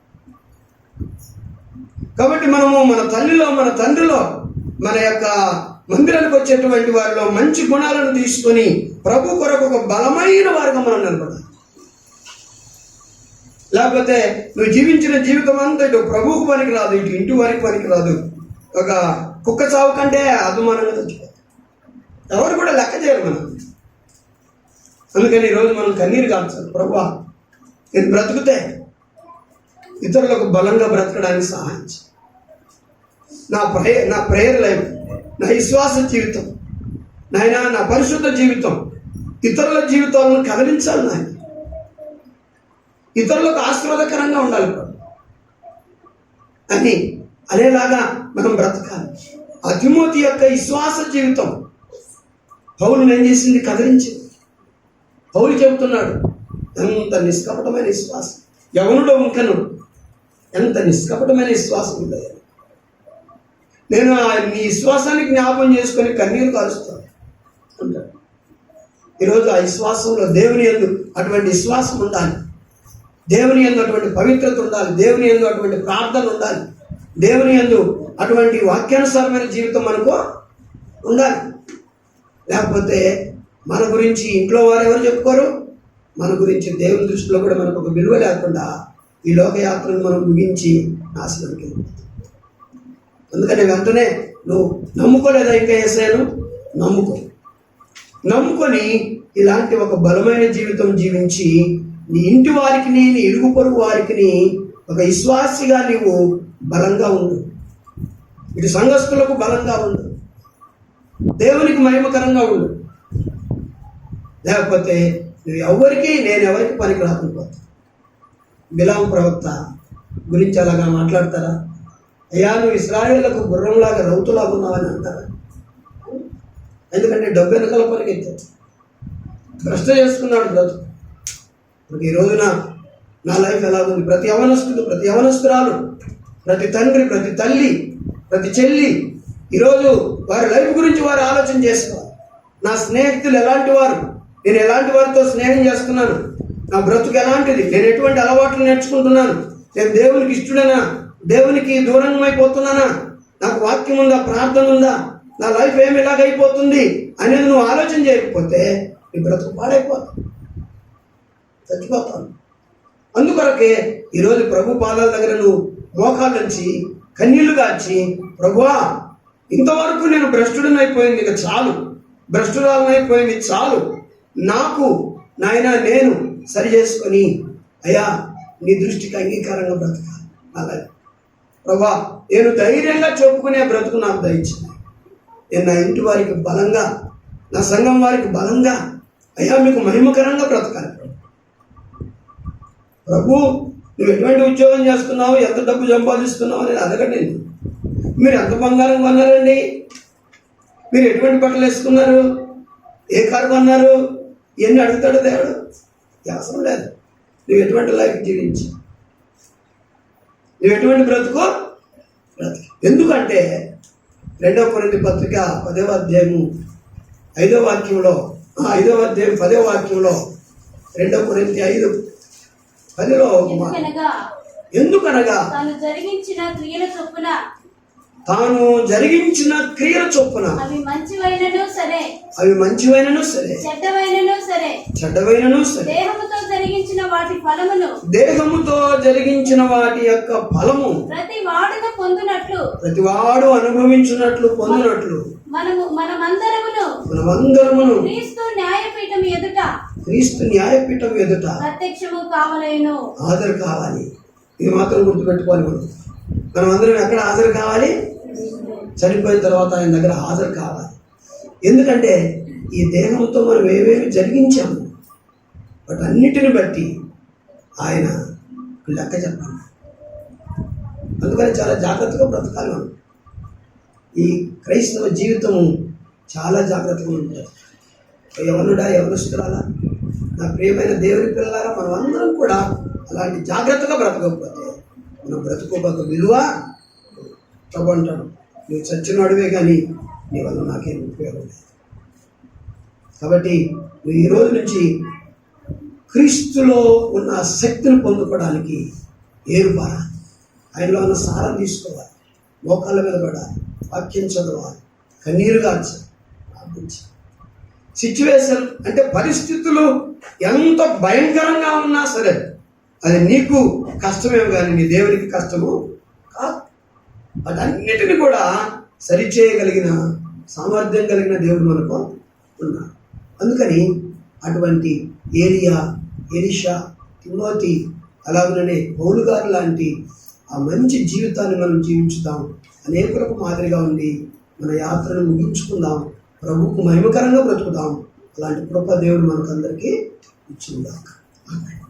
కాబట్టి మనము మన తల్లిలో, మన తండ్రిలో, మన యొక్క మందిరానికి వచ్చేటువంటి వారిలో మంచి గుణాలను తీసుకొని ప్రభు కొరకు ఒక బలమైన వారిగా మనం నిలబడాలి. లేకపోతే నువ్వు జీవించిన జీవితం అంతా ఇటు ప్రభువుకు పనికి రాదు, ఇటు ఇంటి వారికి పనికి రాదు. ఒక కుక్క చావు కంటే అభిమానంగా చచ్చిపోతాం. ఎవరు కూడా లెక్క చేయరు మనం. అందుకని ఈరోజు మనం కన్నీరు కాల్చాలి. ప్రభువా, నేను బ్రతుకుతే ఇతరులకు బలంగా బ్రతకడానికి సహాయం చేయి. నా ప్రేయర్ లైఫ్, నా విశ్వాస జీవితం, నాయన నా పరిశుద్ధ జీవితం ఇతరుల జీవితాలను కదిలించాలి. నాయన ఇతరులకు ఆశీర్వాదకరంగా ఉండాలి అని అనేలాగా మనం బ్రతకాలి. ఆ తిమోతి యొక్క విశ్వాస జీవితం పౌలును ఏం చేసింది? కదిలించింది. పౌలు చెబుతున్నాడు, ఎంత నిష్కపటమైన విశ్వాసం, యవనుడు ఇంకను ఎంత నిష్కపటమైన విశ్వాసం ఉంటుంది. నేను నీ విశ్వాసానికి జ్ఞాపం చేసుకొని కన్నీరు కాలుస్తాను అంటాడు. ఈరోజు ఆ విశ్వాసంలో దేవుని యందు అటువంటి విశ్వాసం ఉండాలి, దేవుని యందు అటువంటి పవిత్రత ఉండాలి, దేవుని యందు అటువంటి ప్రార్థన ఉండాలి, దేవుని యందు అటువంటి వాక్యానుసారమైన జీవితం మనకు ఉండాలి. లేకపోతే మన గురించి ఇంట్లో వారు ఎవరు చెప్పుకోరు, మన గురించి దేవుని దృష్టిలో కూడా మనకు ఒక విలువ లేకుండా ఈ లోకయాత్రను మనం ముగించి నాశనానికి వెళ్ళిపోతాం. అందుకని వెంటనే నువ్వు నమ్ముకోలేదా ఇంకా యేసయ్యను? నమ్ముకొని ఇలాంటి ఒక బలమైన జీవితం జీవించి నీ ఇంటి వారికి, నీ ఇరుగు పొరుగు వారికి ఒక విశ్వాసిగా నీవు బలంగా ఉండు. ఇటు సంఘస్థులకు బలంగా ఉండు, దేవునికి మహిమకరంగా ఉండు. లేకపోతే నేను ఎవరికి పనికి రాకుండా. బిలాము ప్రవక్త గురించి అలాగా మాట్లాడతారా? అయ్యా, నువ్వు ఇశ్రాయేళ్లకు గుర్రంలాగా రౌతులాగా ఉన్నావని అంటారా? ఎందుకంటే డబ్బు వెనకాల పరిగెత్తాడు, భ్రష్ట చేసుకున్నాడు బ్రతుకు. ఈ రోజున నా లైఫ్ ఎలా ఉంది? ప్రతి యవనస్తుడు, ప్రతి యవనస్తురాలు, ప్రతి తండ్రి, ప్రతి తల్లి, ప్రతి చెల్లి ఈరోజు వారి లైఫ్ గురించి వారు ఆలోచన చేసుకోవాలి. నా స్నేహితులు ఎలాంటి వారు, నేను ఎలాంటి వారితో స్నేహం చేస్తున్నాను, నా బ్రతుకు ఎలాంటిది, నేను ఎటువంటి అలవాట్లు నేర్చుకుంటున్నాను, నేను దేవునికి ఇష్టడైనా, దేవునికి దూరంగా అయిపోతున్నానా, నాకు వాక్యం ఉందా, ప్రార్థన ఉందా, నా లైఫ్ ఏమి ఇలాగైపోతుంది అనేది నువ్వు ఆలోచన చేయకపోతే నీ బ్రతుకు పాడైపోతావు, చచ్చిపోతాను. అందుకొరకే ఈరోజు ప్రభు పాదాల దగ్గర నువ్వు మోకాళ్ళ నుంచి కన్నీళ్లు కాచి, ప్రభువా, ఇంతవరకు నేను భ్రష్టుడని అయిపోయింది, ఇక చాలు, భ్రష్టురాలను అయిపోయింది, చాలు, నాకు నాయన నేను సరి చేసుకొని అయ్యా నీ దృష్టికి అంగీకారంగా బ్రతకాలి. అలాగే ప్రభా, నేను ధైర్యంగా చెప్పుకునే బ్రతుకు నాకు దయచేయి. నేను నా ఇంటి వారికి బలంగా, నా సంఘం వారికి బలంగా, అయ్యా మీకు మహిమకరంగా బ్రతకాలి. ప్రభు, నువ్వు ఎటువంటి ఉద్యోగం చేస్తున్నావు, ఎంత డబ్బు సంపాదిస్తున్నావు అనేది అడగండి. మీరు ఎంత బంగారం కొన్నారండి, మీరు ఎటువంటి బట్టలు వేసుకున్నారు, ఏ కారు కొన్నారు, ఇవన్నీ అడుగుతాడు దేవుడు. అవసరం లేదు. నువ్వు ఎటువంటి లైఫ్ జీవించి, నువ్వు ఎటువంటి బ్రతుకు. ఎందుకంటే 2 కొరింథీ పత్రిక 10వ అధ్యాయము 5వ వాక్యంలో, 5వ అధ్యాయం 10వ వాక్యంలో, 2 కొరింథీ 5:10లో ఎందుకనగా తాను జరిగించిన క్రియల చొప్పున తాను జరిగించిన క్రియల చొప్పున అవి మంచివైనను సరే, అవి మంచివైనను సరే, చెడ్డవైనను సరే, చెడ్డవైనను సరే, దేహముతో జరిగించిన వాటి ఫలమును దేహముతో జరిగించిన వాటి యొక్క ఫలము ప్రతి వాడును పొందునట్లు ప్రతివాడు అనుభవించినట్లు పొందినట్లు మనమందరమును క్రీస్తు న్యాయపీఠం ఎదుట క్రీస్తు న్యాయపీఠం ఎదుట ప్రత్యక్షము కావలేను. హాజరు కావాలి. ఇది మాత్రం గుర్తుపెట్టుకోవాలి. మనం అందరం ఎక్కడ హాజరు కావాలి? చనిపోయిన తర్వాత ఆయన దగ్గర హాజరు కావాలి. ఎందుకంటే ఈ దేహంతో మనం ఏమేమి జరిగించాము వాటన్నిటిని బట్టి ఆయన లెక్క చెప్పాలి. అందుకని చాలా జాగ్రత్తగా బ్రతకాలి. మనం ఈ క్రైస్తవ జీవితము చాలా జాగ్రత్తగా ఉంటుంది. ఎవరుడా ఎవరుస్తున్నారా నా ప్రియమైన దేవుని పిల్లలారా, మనం అందరం కూడా అలాంటి జాగ్రత్తగా బ్రతకపోతే మనం బ్రతుకోక విలువ ప్రభు అంటాడు, నువ్వు చచ్చినోడివే కానీ నీ వల్ల నాకేం ఉపయోగం లేదు. కాబట్టి నువ్వు ఈ రోజు నుంచి క్రీస్తులో ఉన్న శక్తిని పొందుకోవడానికి ఏరుపారా, ఆయనలో ఉన్న సారం తీసుకోవాలి, మోకాళ్ళ మీద పడాలి, వాక్యం చదవాలి, కన్నీరు గార్చాలి, ప్రార్థించాలి. సిచ్యువేషన్ అంటే పరిస్థితులు ఎంత భయంకరంగా ఉన్నా సరే అది నీకు కష్టమేమో కానీ నీ దేవునికి కష్టము కాదు. వాటన్నిటిని కూడా సరిచేయగలిగిన సామర్థ్యం కలిగిన దేవుడు మనకు ఉన్నాడు. అందుకని అటువంటి ఏలియా, ఎలీషా, తిమోతి, అలాగనే పౌలు గారు లాంటి ఆ మంచి జీవితాన్ని మనం జీవించుదాం. అనేకులకు మాదిరిగా ఉండి మన యాత్రను ముగించుకుందాం. ప్రభువుకు మహిమకరంగా బ్రతుకుదాం. అలాంటి కృప దేవుడు మనకందరికీ ఇచ్చిందాక. ఆమేన్.